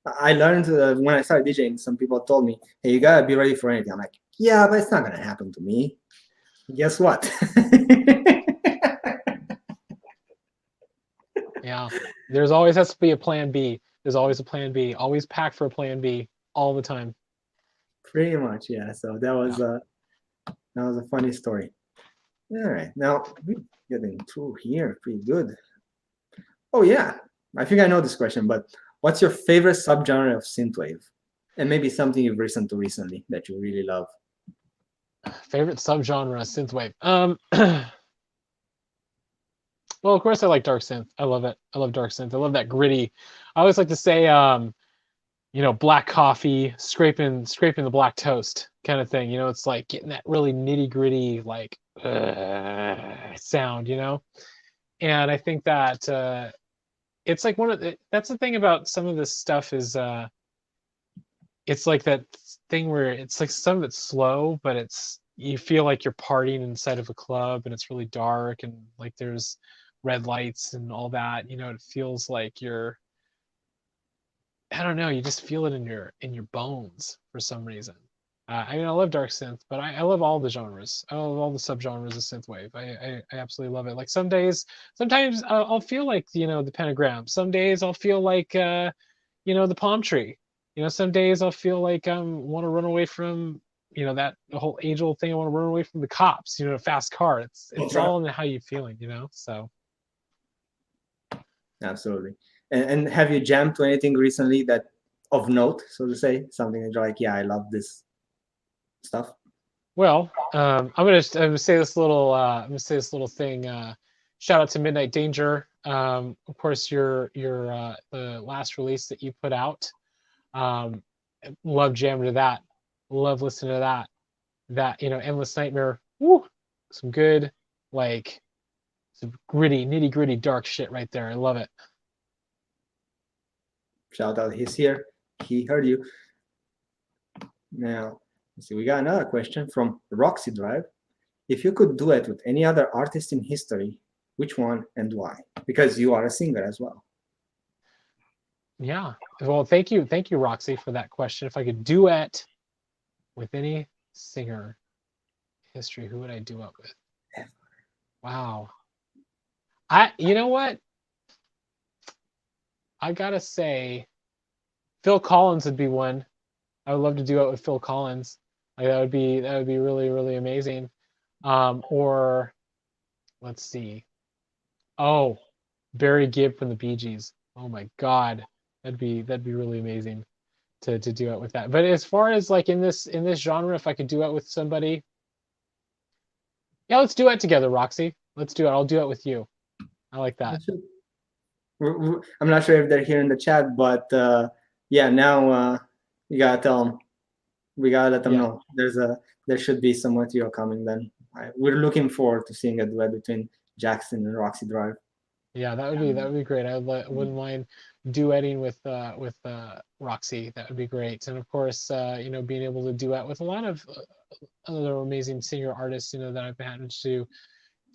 I learned when I started DJing, some people told me, hey, you gotta be ready for anything. I'm like, yeah, but it's not gonna happen to me. Guess what? Yeah, there's always has to be a plan B. There's always a plan B. Always pack for a plan B all the time. Pretty much, yeah. So that was a funny story. All right, now we're getting through here pretty good. Oh yeah, I think I know this question, but what's your favorite subgenre of synthwave, and maybe something you've listened to recently that you really love? Favorite subgenre, synthwave. Well, of course I like dark synth. I love it. I love dark synth. I love that gritty. I always like to say, black coffee, scraping the black toast kind of thing. It's like getting that really nitty gritty like sound. And I think that it's like that's the thing about some of this stuff is it's like that thing where it's like some of it's slow, but you feel like you're partying inside of a club and it's really dark and like there's red lights and all that. It feels like I don't know, you just feel it in your bones for some reason. I love dark synth, but I love all the genres. I love all the subgenres of synthwave. I absolutely love it. Like sometimes I'll feel like the pentagram. Some days I'll feel like the palm tree. Some days I'll feel like I want to run away from that the whole age-old thing. I want to run away from the cops. A fast car. It's all in how you're feeling. So. Absolutely. And have you jammed to anything recently that of note, so to say, something that you're like, yeah, I love this stuff? Well, I'm gonna say this little thing. Shout out to Midnight Danger. Of course, your the last release that you put out. Love jamming to that. Love listening to that. That Endless Nightmare. Woo, some good like It's gritty, nitty gritty, dark shit right there. I love it. Shout out, he's here. He heard you. Now, let's see, we got another question from Roxy Drive. If you could duet with any other artist in history, which one and why? Because you are a singer as well. Yeah. Well, thank you, Roxy, for that question. If I could duet with any singer history, who would I duet with? Wow. You know what? I gotta say, Phil Collins would be one. I would love to duet with Phil Collins. Like that would be really, really amazing. Or let's see. Oh, Barry Gibb from the Bee Gees. Oh my God, that'd be really amazing to duet with that. But as far as like in this genre, if I could duet with somebody, yeah, let's duet together, Roxy. Let's do it. I'll duet with you. I like that. I'm not sure if they're here in the chat, but yeah, now you gotta tell them. We gotta let them Yeah. know. There should be some material coming. Then we're looking forward to seeing a duet between Jackson and Roxy Drive. Yeah, that would be great. Wouldn't mind duetting with Roxy. That would be great. And of course, being able to duet with a lot of other amazing singer artists, that I've managed to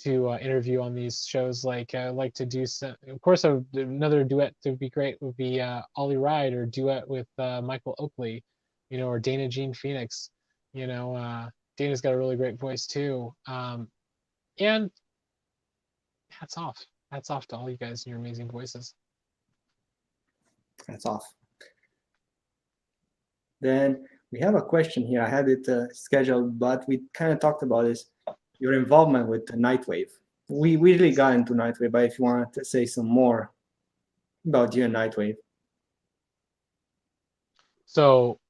interview on these shows. Like I like to do some, of course, another duet that would be great would be Ollie Ride, or duet with Michael Oakley, or Dana Jean Phoenix. Dana's got a really great voice too. And hats off. Hats off to all you guys and your amazing voices. That's off. Then we have a question here. I had it scheduled, but we kind of talked about this. Your involvement with Nightwave. We really got into Nightwave, but if you want to say some more about you and Nightwave. So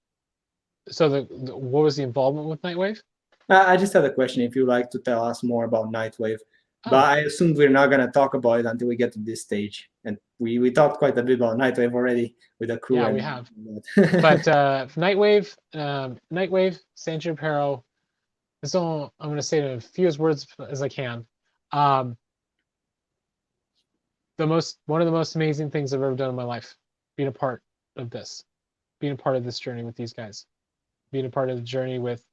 what was the involvement with Nightwave? I just had a question if you'd like to tell us more about Nightwave. Oh. But I assumed we're not going to talk about it until we get to this stage. And we talked quite a bit about Nightwave already with the crew. Yeah, we have. But Nightwave, San Junipero, I'm going to say it in as few words as I can. One of the most amazing things I've ever done in my life, being a part of this journey with these guys, being a part of the journey with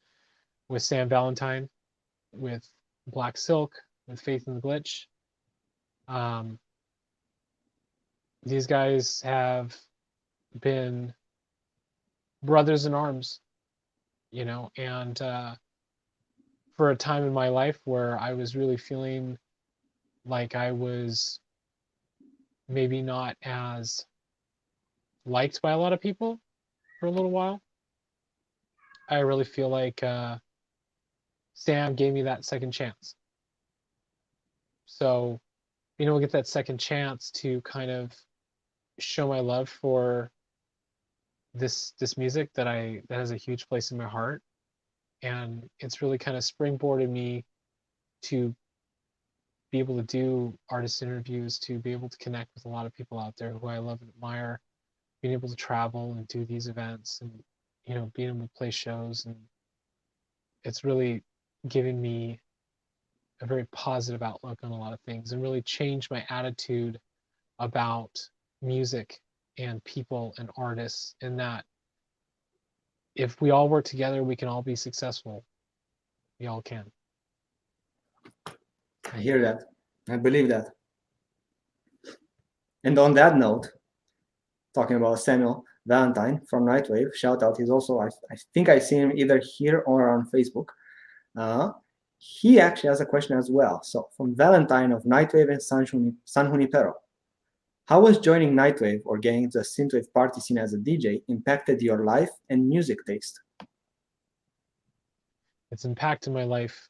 Sam Valentine, with Black Silk, with Faith in the Glitch. These guys have been brothers in arms, and for a time in my life where I was really feeling like I was maybe not as liked by a lot of people for a little while, I really feel like Sam gave me that second chance. So, we'll get that second chance to kind of show my love for this music that has a huge place in my heart, and it's really kind of springboarded me to be able to do artist interviews, to be able to connect with a lot of people out there who I love and admire, being able to travel and do these events, and being able to play shows, and it's really given me a very positive outlook on a lot of things, and really changed my attitude about music and people and artists, and that if we all work together, we can all be successful. We all can. I hear that. I believe that. And on that note, talking about Samuel Valentine from Nightwave, shout out. He's also, I think I see him either here or on Facebook. He actually has a question as well. So from Valentine of Nightwave and San Junipero, how was joining Nightwave or getting into the Synthwave party scene as a DJ impacted your life and music taste? It's impacted my life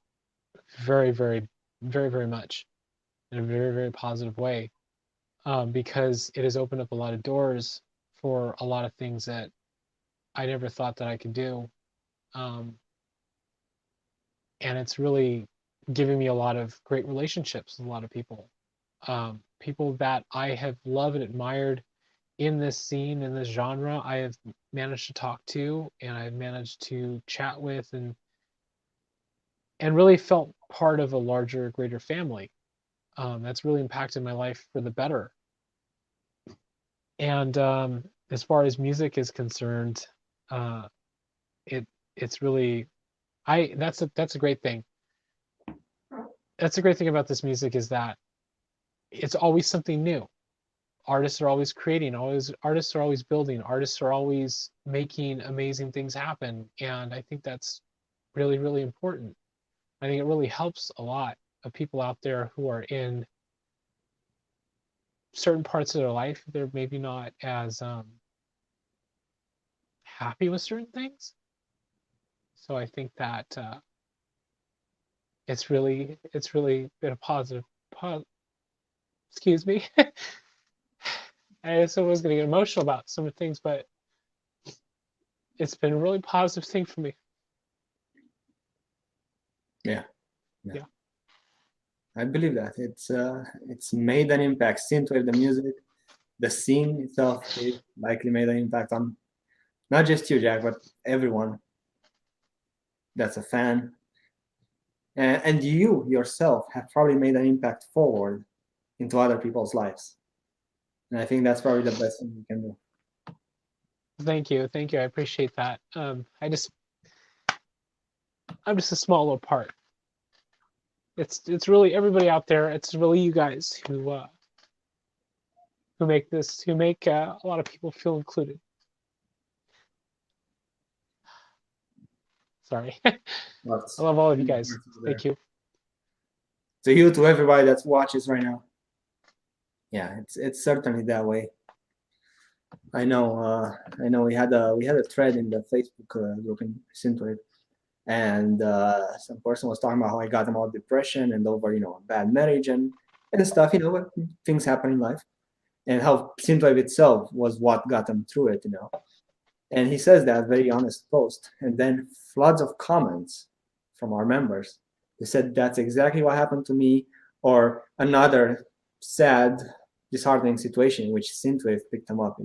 very, very, very, very much in a very, very positive way, because it has opened up a lot of doors for a lot of things that I never thought that I could do. And it's really given me a lot of great relationships with a lot of people. People that I have loved and admired in this scene, in this genre, I have managed to talk to, and I've managed to chat with, and really felt part of a larger, greater family. That's really impacted my life for the better. And as far as music is concerned, uh, it it's really that's a great thing. That's a great thing about this music is that it's always something new. Artists are always creating, always artists are always building, artists are always making amazing things happen, and I think that's really, really important. I think it really helps a lot of people out there who are in certain parts of their life. They're maybe not as happy with certain things. So I think that it's really been a positive. Excuse me. I also was going to get emotional about some of the things, but it's been a really positive thing for me. Yeah. Yeah. I believe that it's made an impact. Synthwave, the music, the scene itself, it likely made an impact on not just you, Jack, but everyone that's a fan. And you yourself have probably made an impact forward into other people's lives. And I think that's probably the best thing you can do. Thank you. I appreciate that. I'm just a small little part. It's really everybody out there. It's really you guys who make this, who make a lot of people feel included. Sorry. I love all of you guys. Thank you. To you, to everybody that watches right now. Yeah, it's certainly that way. I know we had a thread in the Facebook group in Synthwave, and some person was talking about how I got him out of depression and over a bad marriage and stuff. What things happen in life, and how Synthwave itself was what got him through it. And he says that very honest post, and then floods of comments from our members. They said that's exactly what happened to me, or another sad, disheartening situation in which Synthwave picked him up.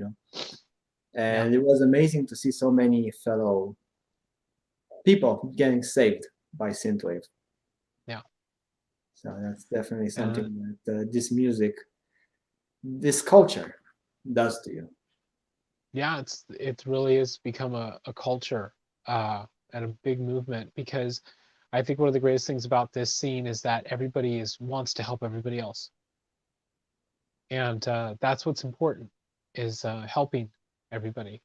And It was amazing to see so many fellow people getting saved by Synthwave. Yeah. So that's definitely something that this music, this culture, does to you. Yeah, it really has become a culture and a big movement, because I think one of the greatest things about this scene is that everybody wants to help everybody else, and that's what's important, is helping everybody,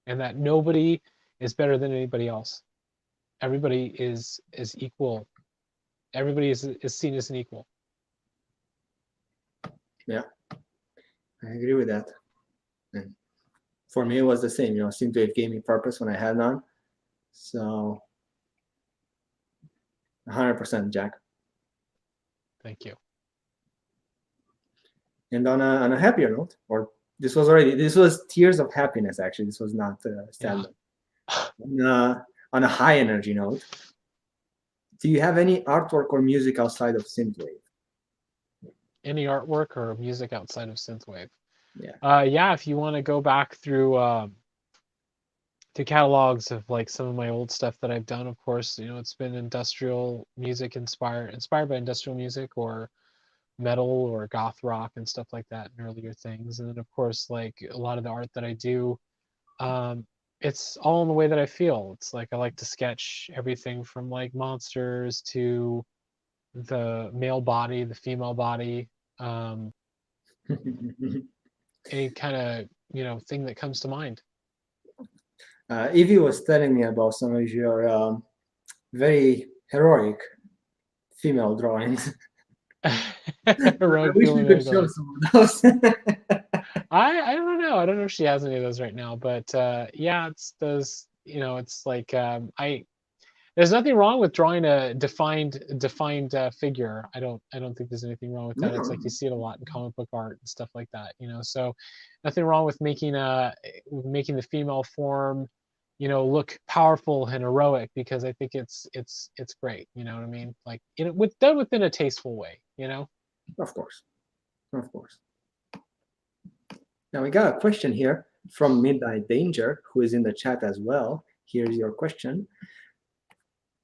and that nobody is better than anybody else. Everybody is equal. Everybody is seen as an equal. Yeah, I agree with that. And for me, it was the same. Synthwave gave me purpose when I had none. So 100%, Jack. Thank you. And on a happier note, or this was tears of happiness. Actually, this was not stand-up. Yeah. On a high energy note, do you have any artwork or music outside of Synthwave? Any artwork or music outside of Synthwave? Yeah. Yeah, if you want to go back through to catalogs of like some of my old stuff that I've done, of course, it's been industrial music inspired by industrial music, or metal or goth rock and stuff like that in earlier things. And then of course, like a lot of the art that I do, it's all in the way that I feel. It's like I like to sketch everything from like monsters to the male body, the female body, any kind of thing that comes to mind. Evie was telling me about some of your very heroic female drawings. Heroic I wish we could show some of those. I don't know. I don't know if she has any of those right now, but yeah, it's those. It's like there's nothing wrong with drawing a defined figure. I don't think there's anything wrong with that. No. It's like you see it a lot in comic book art and stuff like that. So nothing wrong with making the female form, look powerful and heroic, because I think it's great. You know what I mean? Like done within a tasteful way. Of course. Now we got a question here from Midnight Danger, who is in the chat as well. Here's your question.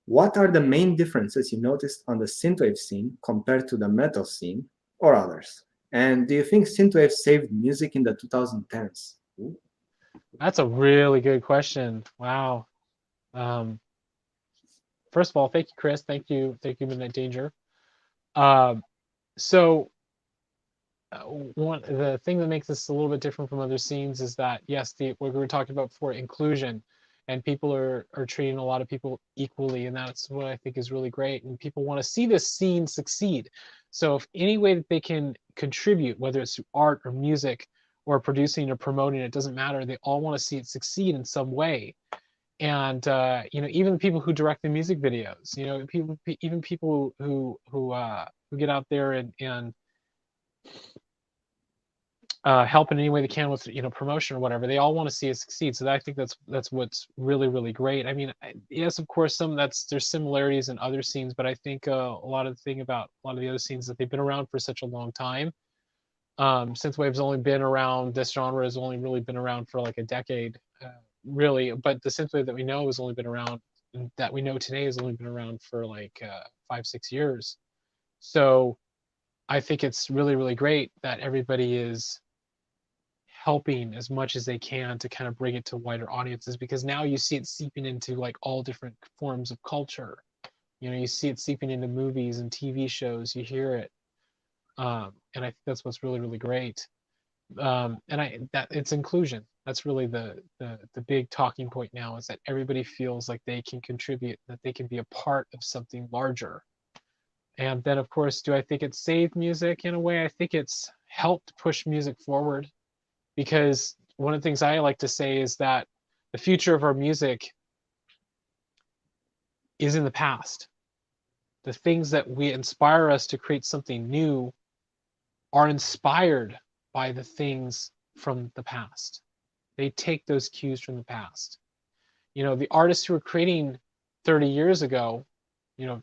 What are the main differences you noticed on the synthwave scene compared to the metal scene or others? And do you think synthwave saved music in the 2010s? Ooh. That's a really good question. Wow. Um, First of all, thank you, Chris. Thank you, Midnight Danger. Um, so one the thing that makes this a little bit different from other scenes is that yes, the what we were talking about before, inclusion, and people are treating a lot of people equally, and that's what I think is really great. And people want to see this scene succeed. So if any way that they can contribute, whether it's through art or music or producing or promoting, it doesn't matter. They all want to see it succeed in some way. And you know, even people who direct the music videos, you know, people, even people who get out there and help in any way they can with, you know, promotion or whatever. They all want to see it succeed. So I think that's what's really really great. I mean, yes, of course, there's similarities in other scenes, but I think a lot of the thing about a lot of the other scenes that they've been around for such a long time. Synthwave's only been around. This genre has only really been around for like a decade, really. But the synthwave that we know has only been around. That we know today has only been around for like 5-6 years. So I think it's really really great that everybody is helping as much as they can to kind of bring it to wider audiences, because now you see it seeping into like all different forms of culture. You know, you see it seeping into movies and TV shows. You hear it, and I think that's what's really really great. And I that it's inclusion. That's really the big talking point now, is that everybody feels like they can contribute, that they can be a part of something larger. And then of course, do I think it saved music? In a way, I think it's helped push music forward, because one of the things I like to say is that the future of our music is in the past. The things that we inspire us to create something new are inspired by the things from the past. They take those cues from the past. You know, the artists who were creating 30 years ago, you know,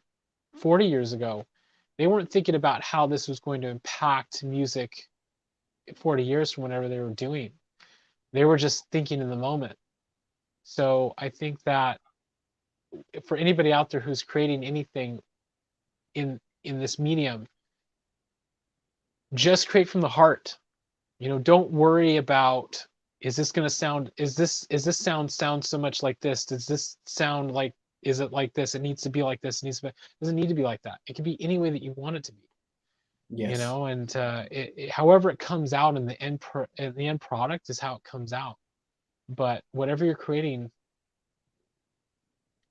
40 years ago, they weren't thinking about how this was going to impact music 40 years from whenever they were doing. They were just thinking in the moment. So I think that for anybody out there who's creating anything in this medium, just create from the heart. You know, don't worry about, is this going to sound, is this sound so much like this? Does this sound like, is it like this? It needs to be like this. It needs to be, it doesn't need to be like that. It can be any way that you want it to be. You Yes. know, and however it comes out in the end product is how it comes out. But whatever you're creating,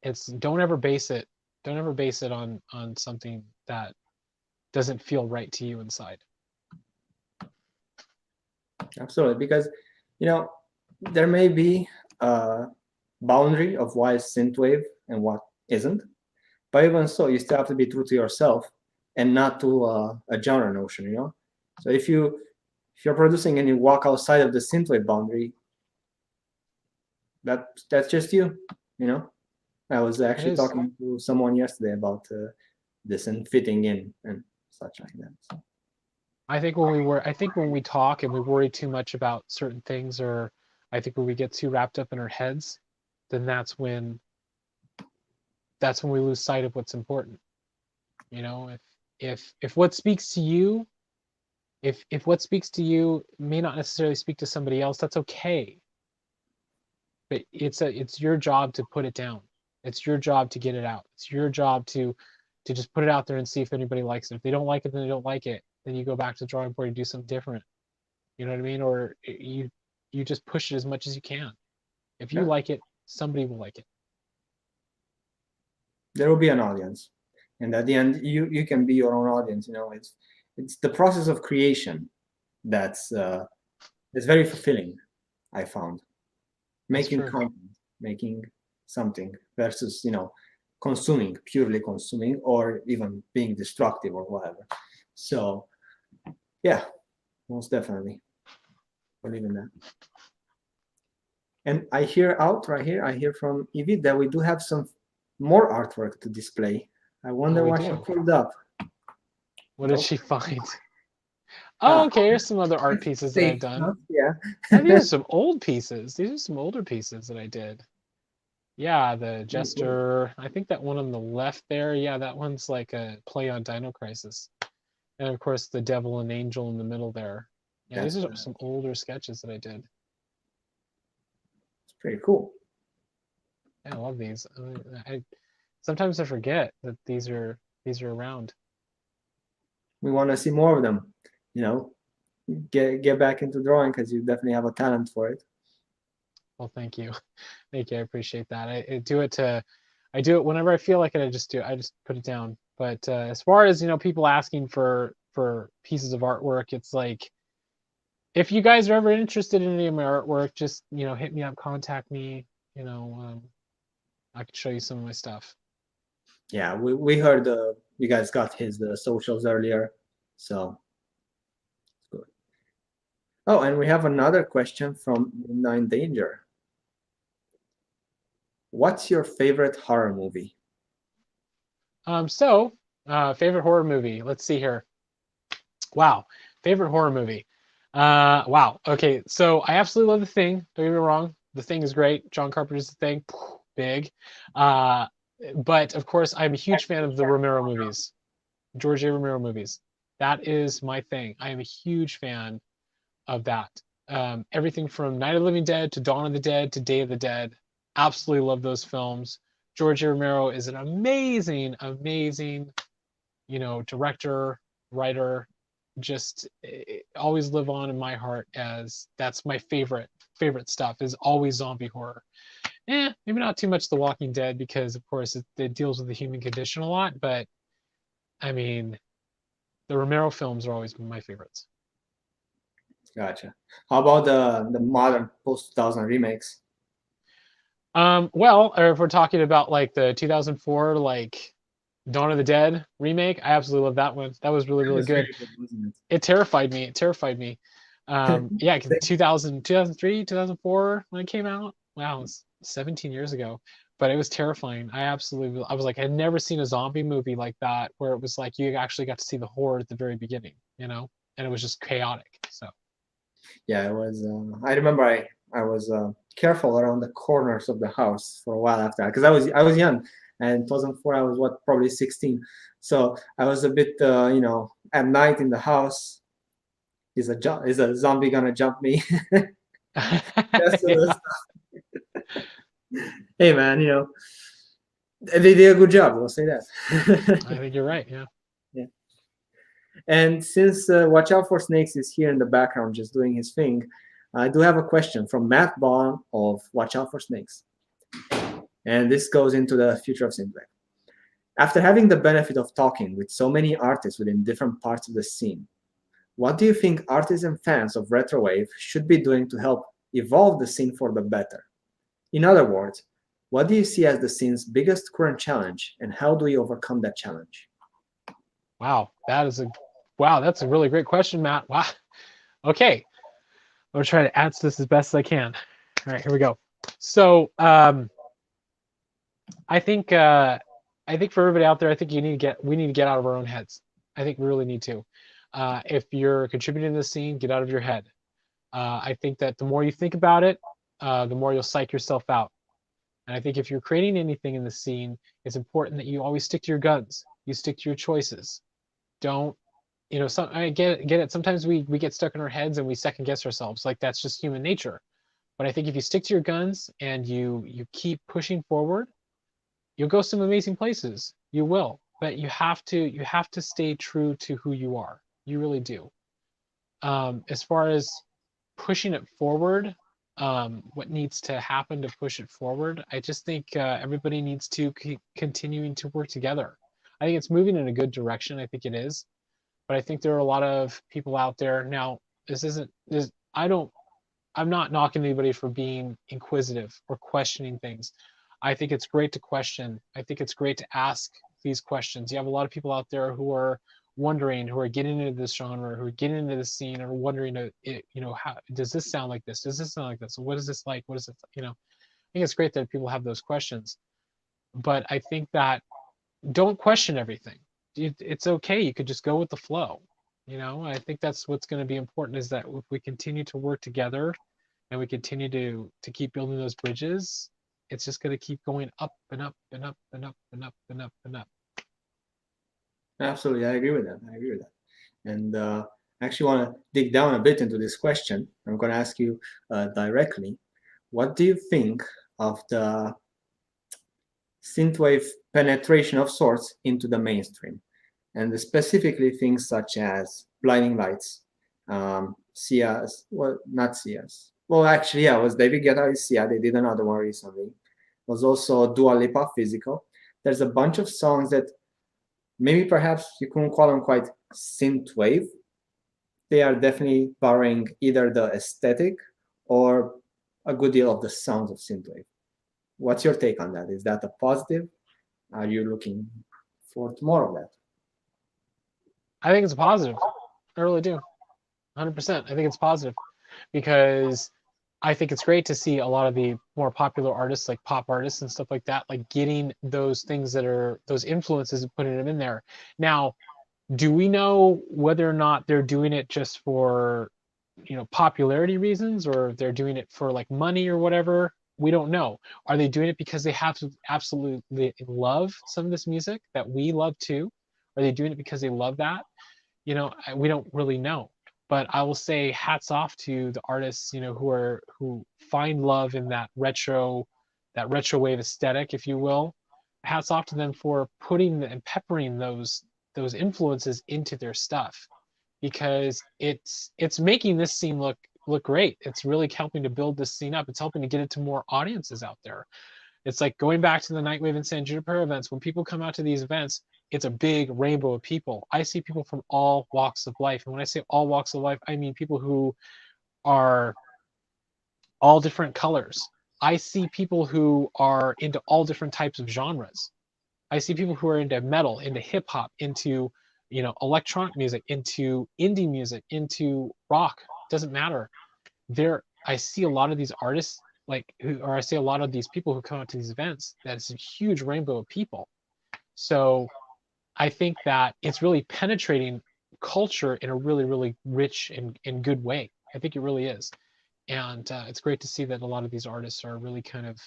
it's don't ever base it on something that doesn't feel right to you inside. Absolutely, because you know there may be a boundary of what is synthwave and what isn't, but even so, you still have to be true to yourself and not to a genre notion. You know, so if you're producing and you walk outside of the synthwave boundary, that's just you. You know, I was It actually is. talking to someone yesterday about this and fitting in and such like that. So. I think when we talk and we worry too much about certain things, or I think when we get too wrapped up in our heads, then that's when we lose sight of what's important. You know, if what speaks to you, if what speaks to you may not necessarily speak to somebody else, that's okay. But it's your job to put it down. It's your job to get it out. It's your job to just put it out there and see if anybody likes it. If they don't like it, then they don't like it. Then you go back to the drawing board and do something different. You know what I mean? Or you just push it as much as you can. If you Yeah, like it, somebody will like it. there will be an audience, and at the end, you can be your own audience. You know, it's the process of creation that's it's very fulfilling. I found That's making true. content, making something versus consuming, purely consuming, or even being destructive or whatever. So yeah, most definitely believe in that. And I hear out right here, I hear from Evie that we do have some more artwork to display. I Oh, wonder we what she do. pulled up. What did Oh, she find? Oh, okay. Here's some other art pieces that I've safe done. stuff, yeah. Oh, these are some old pieces. These are some older pieces that I did. Yeah, the Pretty cool. Jester. I think that one on the left there. Yeah, that one's like a play on Dino Crisis. And of course, the Devil and Angel in the middle there. Yeah, these That's are some older sketches that I did. pretty cool. Yeah, I love these. I sometimes I forget that these are around. We want to see more of them. You know, get back into drawing because you definitely have a talent for it. Well, thank you, thank you. I appreciate that. I do it to, I do it whenever I feel like it. I just do. I just put it down. But as far as people asking for pieces of artwork, it's like if you guys are ever interested in any of my artwork, just hit me up, contact me. You know, I can show you some of my stuff. Yeah, we heard you guys got his socials earlier, so it's good. Oh, and we have another question from Nine Danger. What's your favorite horror movie? So favorite horror movie. Let's see here. Wow, favorite horror movie. Wow. Okay, so I absolutely love The Thing. Don't get me wrong. The Thing is great. John Carpenter's The Thing, big. Uh, but of course, I'm a huge fan of the Romero movies, George A. Romero movies. That is my thing. I am a huge fan of that. Everything from Night of the Living Dead to Dawn of the Dead to Day of the Dead. Absolutely love those films. George A. Romero is an amazing, amazing, director, writer. Just always live on in my heart as that's my favorite stuff is always zombie horror. Maybe not too much The Walking Dead because of course it deals with the human condition a lot, but I mean the Romero films are always my favorites. Gotcha. How about the modern post 2000 remakes? Well, or if we're talking about like the 2004 like Dawn of the Dead remake, I absolutely love that one. That was really That really was good. really good, wasn't It terrified me. It terrified me. it? Yeah, 2000, 2003, 2004 when it came out. Wow, it's 17 years ago. But it was terrifying. I was like, I'd never seen a zombie movie like that where it was like you actually got to see the horror at the very beginning, and it was just chaotic. So, Yeah, it was. I remember I was careful around the corners of the house for a while after because I was young, and 2004 I was probably 16, so I was a bit at night in the house. Is a zombie gonna jump me? That's yeah, hey man, they did a good job. I'll say I that. think you're right. Yeah. Yeah. And since Watch Out for Snakes is here in the background just doing his thing, I do have a question from Matt Bond of Watch Out for Snakes. And this goes into the future of Synthwave. After having the benefit of talking with so many artists within different parts of the scene, what do you think artists and fans of Retrowave should be doing to help evolve the scene for the better? In other words, what do you see as the scene's biggest current challenge, and how do we overcome that challenge? Wow, that's a really great question, Matt. Wow. Okay, I'm gonna try to answer this as best as I can. All right, here we go. So, I think I think for everybody out there, I think we need to get out of our own heads. I think we really need to. If you're contributing to the scene, get out of your head. I think that the more you think about it, the more you'll psych yourself out. And I think if you're creating anything in the scene, it's important that you always stick to your guns. You stick to your choices. Don't I get it. Sometimes we get stuck in our heads and we second guess ourselves. Like that's just human nature. But I think if you stick to your guns and you keep pushing forward, you'll go some amazing places. You will, but you have to stay true to who you are. You really do. As far as pushing it forward, what needs to happen to push it forward? I just think everybody needs to keep continuing to work together. I think it's moving in a good direction. I think it is, but I think there are a lot of people out there now. This isn't this. I don't I'm not knocking anybody for being inquisitive or questioning things. I think it's great to question. I think it's great to ask these questions. You have a lot of people out there who are wondering, who are getting into this genre, who are getting into the scene, and are wondering, how does this sound like this? Does this sound like this? What is this like? What is it? I think it's great that people have those questions, but I think that don't question everything. It's okay. You could just go with the flow. I think that's what's going to be important is that if we continue to work together and we continue to keep building those bridges, it's just going to keep going up and up and up and up and up and up and up. Absolutely, I agree with that. I agree with that. And I actually want to dig down a bit into this question. I'm going to ask you directly. What do you think of the synthwave penetration of sorts into the mainstream? And specifically things such as Blinding Lights, Sia's, well, not Sia's. Well, actually, yeah, it was David Guetta is Sia. They did another one recently. It was also Dua Lipa Physical. There's a bunch of songs that maybe perhaps you couldn't call them quite synthwave. They are definitely borrowing either the aesthetic or a good deal of the sounds of synthwave. What's your take on that? Is that a positive? Are you looking for more of that? I think it's a positive. I really do. 100%. I think it's positive because I think it's great to see a lot of the more popular artists, like pop artists and stuff like that, like getting those things that are those influences and putting them in there. Now, do we know whether or not they're doing it just for, popularity reasons, or if they're doing it for like money or whatever? We don't know. Are they doing it because they have to absolutely love some of this music that we love too? Are they doing it because they love that? We don't really know. But I will say hats off to the artists, who find love in that retro wave aesthetic, if you will. Hats off to them for putting and peppering those influences into their stuff, because it's making this scene look great. It's really helping to build this scene up. It's helping to get it to more audiences out there. It's like going back to the Nightwave and San Juniper events. When people come out to these events, it's a big rainbow of people. I see people from all walks of life. And when I say all walks of life, I mean people who are all different colors. I see people who are into all different types of genres. I see people who are into metal, into hip hop, into electronic music, into indie music, into rock. Doesn't matter. I see a lot of these artists or I see a lot of these people who come out to these events. That's a huge rainbow of people. So I think that it's really penetrating culture in a really, really rich and good way. I think it really is. And it's great to see that a lot of these artists are really kind of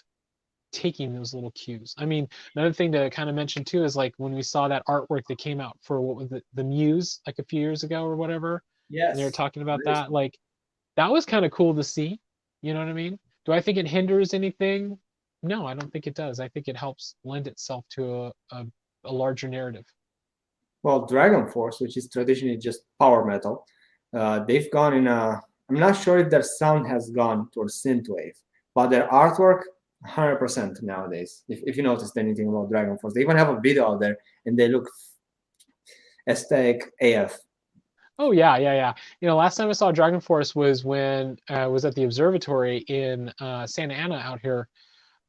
taking those little cues. I mean, another thing to kind of mention too is like when we saw that artwork that came out for what was the Muse like a few years ago or whatever, and they were Yes. talking about that, like that was kind of cool to see. You know what I mean? Do I think it hinders anything? No, I don't think it does. I think it helps lend itself to a larger narrative. Well, Dragon Force, which is traditionally just power metal, they've gone in a. I'm not sure if their sound has gone towards synthwave, but their artwork, 100% nowadays. If you noticed anything about Dragon Force, they even have a video out there, and they look aesthetic AF. Oh yeah, yeah, yeah. Last time I saw Dragon Force was when I was at the observatory in Santa Ana out here,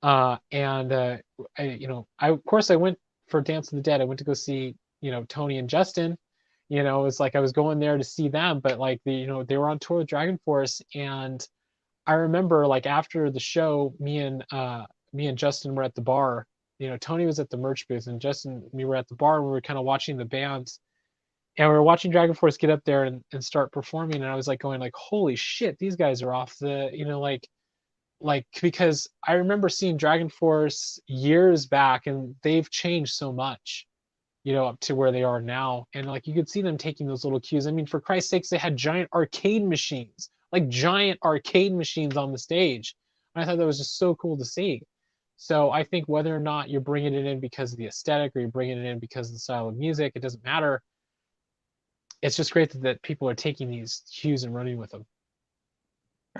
and of course I went for Dance of the Dead. I went to go see Tony and Justin. It's like I was going there to see them, but like they were on tour with Dragon Force, and I remember like after the show, me and Justin were at the bar. Tony was at the merch booth, and Justin and me were at the bar. And we were kind of watching the bands, and we were watching Dragon Force get up there and start performing. And I was like going like, holy shit, these guys are off the like because I remember seeing Dragon Force years back, and they've changed so much, up to where they are now. And like you could see them taking those little cues. I mean, for Christ's sakes, they had giant arcade machines, like giant arcade machines on the stage. And I thought that was just so cool to see. So I think whether or not you're bringing it in because of the aesthetic or you're bringing it in because of the style of music, it doesn't matter. It's just great that people are taking these cues and running with them.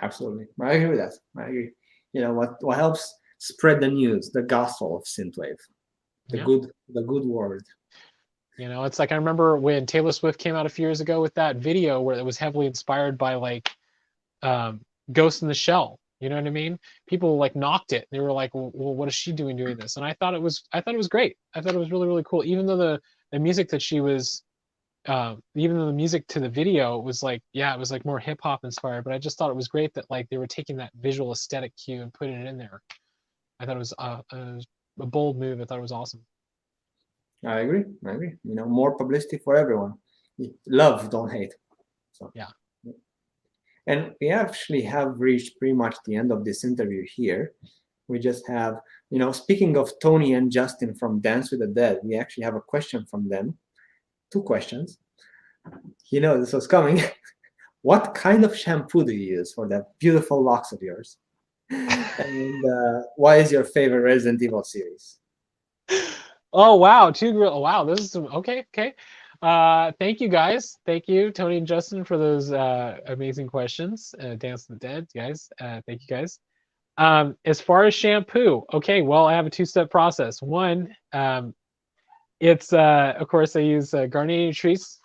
Absolutely, I agree with that. I agree. What helps spread the news, the gospel of synthwave, the Yeah. good word. It's like I remember when Taylor Swift came out a few years ago with that video where it was heavily inspired by like um, Ghost in the Shell. You know what I mean? People like knocked it. They were like, well, what is she doing this? And I thought it was great. I thought it was really, really cool. Even though the music that she was, even though the music to the video was like, yeah, it was like more hip hop inspired. But I just thought it was great that like they were taking that visual aesthetic cue and putting it in there. I thought it was a bold move. I thought it was awesome. I agree. I agree. More publicity for everyone. Love, don't hate. So Yeah. And we actually have reached pretty much the end of this interview here. We just have, speaking of Tony and Justin from Dance with the Dead, we actually have a question from them. 2 questions. This was coming. What kind of shampoo do you use for that beautiful locks of yours? And why is your favorite Resident Evil series? Oh wow, wow, this is some okay. Thank you guys. Thank you, Tony and Justin, for those amazing questions. Dance with the Dead, guys. Thank you guys. As far as shampoo, okay, well, I have a 2-step process. One, it's of course I use Garnier Nutrice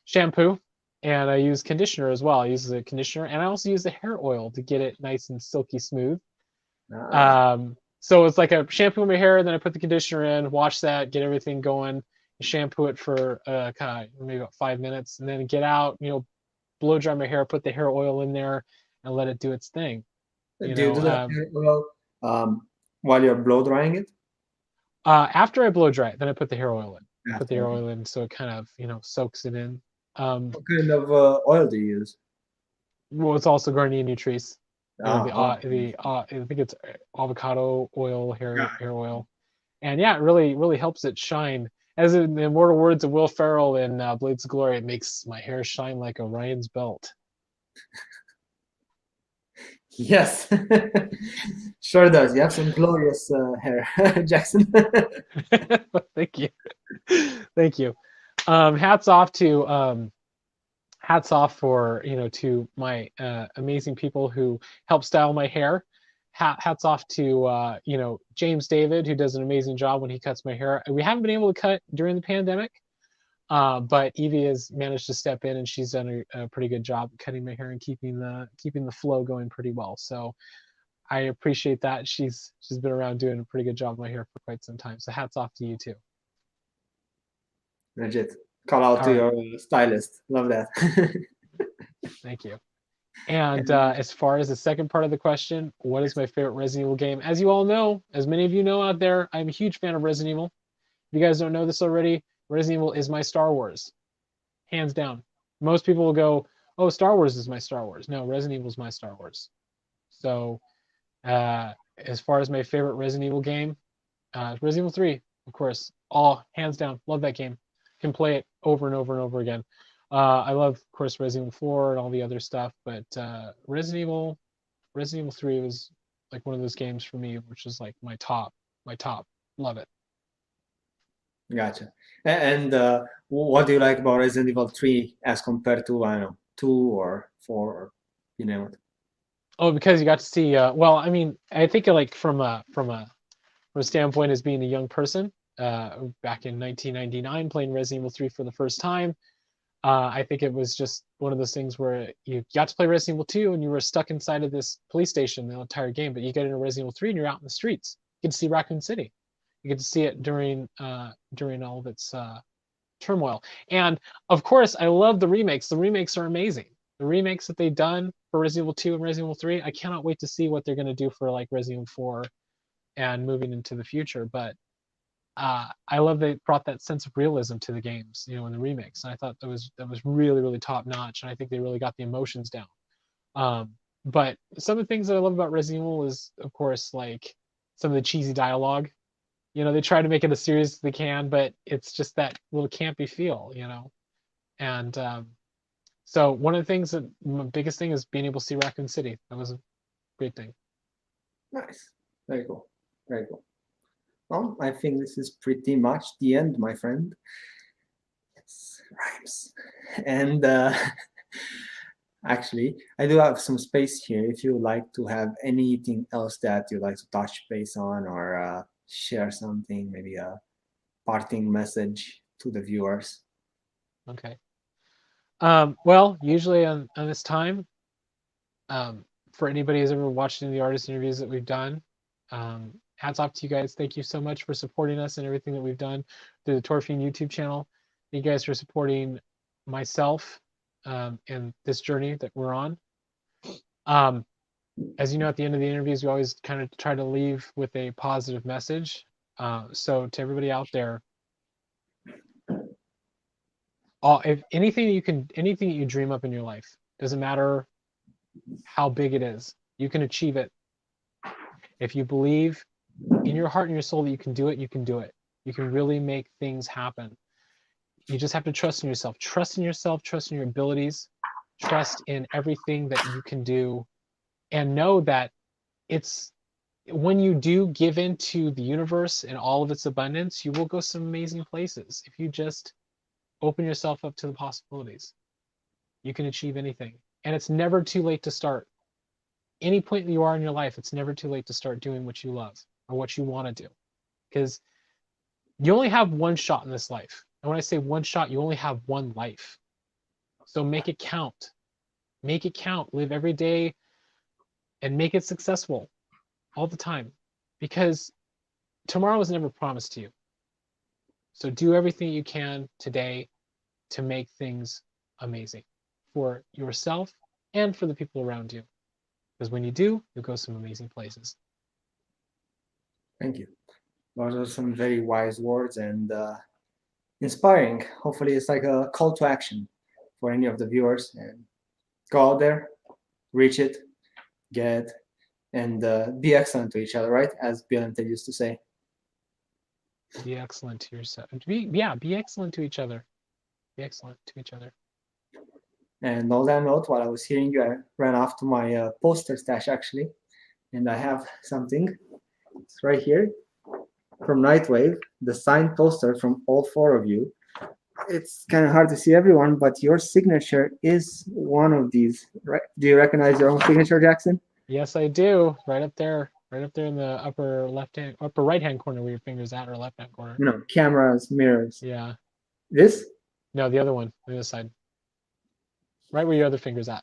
shampoo, and I use conditioner as well. I use the conditioner, and I also use the hair oil to get it nice and silky smooth. So it's like a shampoo in my hair, then I put the conditioner in, wash that, get everything going, shampoo it for kind of maybe about 5 minutes, and then get out, blow dry my hair, put the hair oil in there, and let it do its thing. Do you do the hair oil while you're blow drying it? After I blow dry it, then I put the hair oil in. Put the hair oil in so it kind of soaks it in. What kind of oil do you use? Well, it's also Garnier Nutrice. I think it's avocado oil, hair oil, and yeah, it really helps it shine. As in the immortal words of Will Ferrell in Blades of Glory, it makes my hair shine like Orion's belt. Yes, sure does. You have some glorious hair, Jackson. Thank you, thank you. Hats off for to my amazing people who help style my hair. Hats off to James David, who does an amazing job when he cuts my hair. We haven't been able to cut during the pandemic, but Evie has managed to step in, and she's done a pretty good job cutting my hair and keeping the flow going pretty well. So I appreciate that. She's been around doing a pretty good job of my hair for quite some time. So hats off to you too. Legit. Call out to your stylist. Love that. Thank you. And as far as the second part of the question, what is my favorite Resident Evil game? As you all know, as many of you know out there, I'm a huge fan of Resident Evil. If you guys don't know this already, Resident Evil is my Star Wars. Hands down. Most people will go, oh, Star Wars is my Star Wars. No, Resident Evil is my Star Wars. So as far as my favorite Resident Evil game, Resident Evil 3, of course. All hands down. Love that game. Can play it over and over and over again. I love, of course, Resident Evil 4 and all the other stuff, but Resident Evil 3 was like one of those games for me, which is like my top. Love it. Gotcha. And what do you like about Resident Evil 3 as compared to, I don't know, 2 or 4 or you know what? Oh, because you got to see. Well, I mean, I think like from a standpoint as being a young person, back in 1999, playing Resident Evil 3 for the first time. I think it was just one of those things where you got to play Resident Evil 2 and you were stuck inside of this police station the entire game, but you get into Resident Evil 3 and you're out in the streets. You get to see Raccoon City. You get to see it during all of its turmoil. And of course, I love the remakes. The remakes are amazing. The remakes that they've done for Resident Evil 2 and Resident Evil 3, I cannot wait to see what they're going to do for like Resident Evil 4 and moving into the future. But I love they brought that sense of realism to the games, in the remakes, and I thought that was really top notch, and I think they really got the emotions down. But some of the things that I love about Resident Evil is, of course, like some of the cheesy dialogue. They try to make it as serious as they can, but it's just that little campy feel, And so one of the things that my biggest thing is being able to see Raccoon City. That was a great thing. Nice. Very cool. Very cool. Well, I think this is pretty much the end, my friend. Yes, rhymes. And actually, I do have some space here if you would like to have anything else that you'd like to touch base on or share something, maybe a parting message to the viewers. Okay. Well, usually on this time, for anybody who's ever watched any of the artist interviews that we've done, hats off to you guys. Thank you so much for supporting us and everything that we've done through the Torfian YouTube channel. Thank you guys for supporting myself and this journey that we're on. As you know, at the end of the interviews, we always kind of try to leave with a positive message. So to everybody out there, if anything you dream up in your life, doesn't matter how big it is, you can achieve it If you believe in your heart and your soul that you can do it, you can do it. You can really make things happen. You just have to trust in yourself. Trust in yourself, trust in your abilities, trust in everything that you can do, and know that it's when you do give into the universe and all of its abundance, you will go some amazing places. If you just open yourself up to the possibilities, you can achieve anything. And it's never too late to start. Any point that you are in your life, it's never too late to start doing what you love or what you want to do. Because you only have one shot in this life. And when I say one shot, you only have one life. So make it count. Make it count. Live every day and make it successful all the time. Because tomorrow is never promised to you. So do everything you can today to make things amazing for yourself and for the people around you. Because when you do, you'll go some amazing places. Thank you. Those are some very wise words and inspiring. Hopefully, it's like a call to action for any of the viewers. And go out there, reach it, get it, and be excellent to each other, right? As Bill and Ted used to say. Be excellent to yourself. Be excellent to each other. Be excellent to each other. And on that note, while I was hearing you, I ran off to my poster stash actually, and I have something. It's right here from Nightwave, the signed poster from all four of you. It's kind of hard to see everyone, but your signature is one of these, right? Do you recognize your own signature, Jackson? Yes, I do. Right up there in the upper right hand corner where your finger's at, or left hand corner. No, cameras, mirrors. Yeah. This? No, the other one, on the other side. Right where your other finger's at.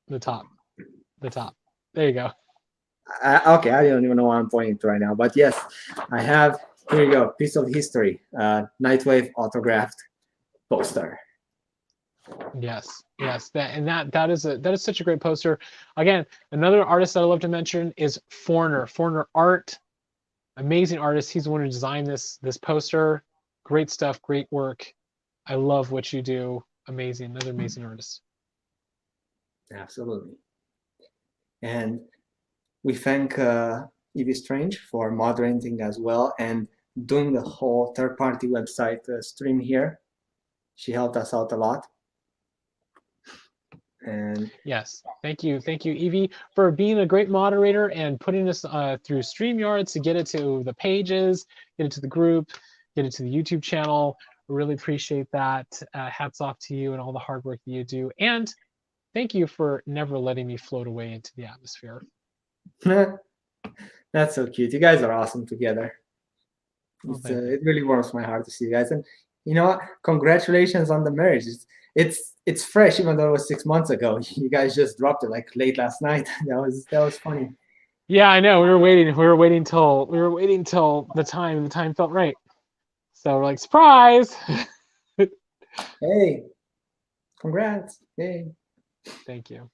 The top. The top. There you go. Okay, I don't even know what I'm pointing to right now, but yes, I have. Here you go, piece of history, Nightwave autographed poster. Yes, that is such a great poster. Again, another artist that I love to mention is Foreigner. Foreigner Art, amazing artist. He's the one who designed this poster. Great stuff, great work. I love what you do. Amazing, another amazing artist. Absolutely. And we thank Evie Strange for moderating as well and doing the whole third-party website stream here. She helped us out a lot. And yes, thank you, Evie, for being a great moderator and putting us through StreamYard to get it to the pages, get it to the group, get it to the YouTube channel. Really appreciate that. Hats off to you and all the hard work that you do. And thank you for never letting me float away into the atmosphere. That's so cute. You guys are awesome together. Well, It really warms my heart to see you guys. And you know what? Congratulations on the marriage. It's fresh, even though it was 6 months ago. You guys just dropped it like late last night. That was funny. Yeah, I know. We were waiting till the time felt right. So we're like, surprise. Hey, congrats. Hey. Thank you.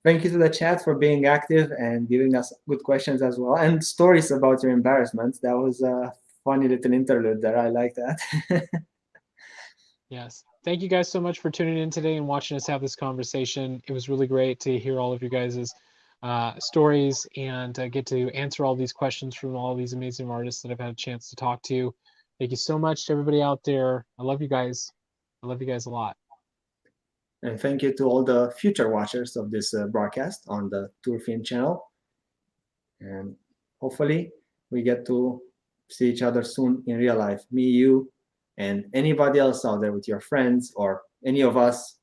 Thank you to the chat for being active and giving us good questions as well, and stories about your embarrassments. That was a funny little interlude there. I like that. Yes. Thank you guys so much for tuning in today and watching us have this conversation. It was really great to hear all of you guys' stories and get to answer all these questions from all these amazing artists that I've had a chance to talk to. Thank you so much to everybody out there. I love you guys. I love you guys a lot. And thank you to all the future watchers of this broadcast on the Tourfin channel. And hopefully we get to see each other soon in real life. Me, you, and anybody else out there with your friends or any of us.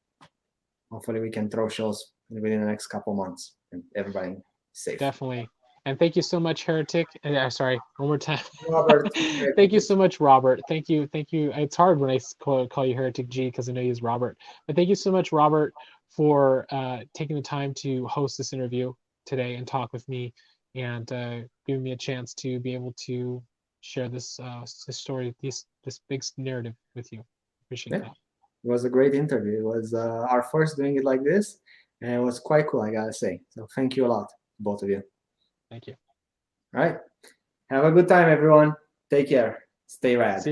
Hopefully we can throw shows within the next couple months and everybody safe. Definitely. And thank you so much, Heretic. Sorry, one more time. Robert. Thank you so much, Robert. Thank you. It's hard when I call you Heretic G because I know you as Robert. But thank you so much, Robert, for taking the time to host this interview today and talk with me and giving me a chance to be able to share this story, this big narrative with you. Appreciate that. It was a great interview. It was our first doing it like this, and it was quite cool, I gotta say. So thank you a lot, both of you. Thank you. All right. Have a good time, everyone. Take care. Stay rad.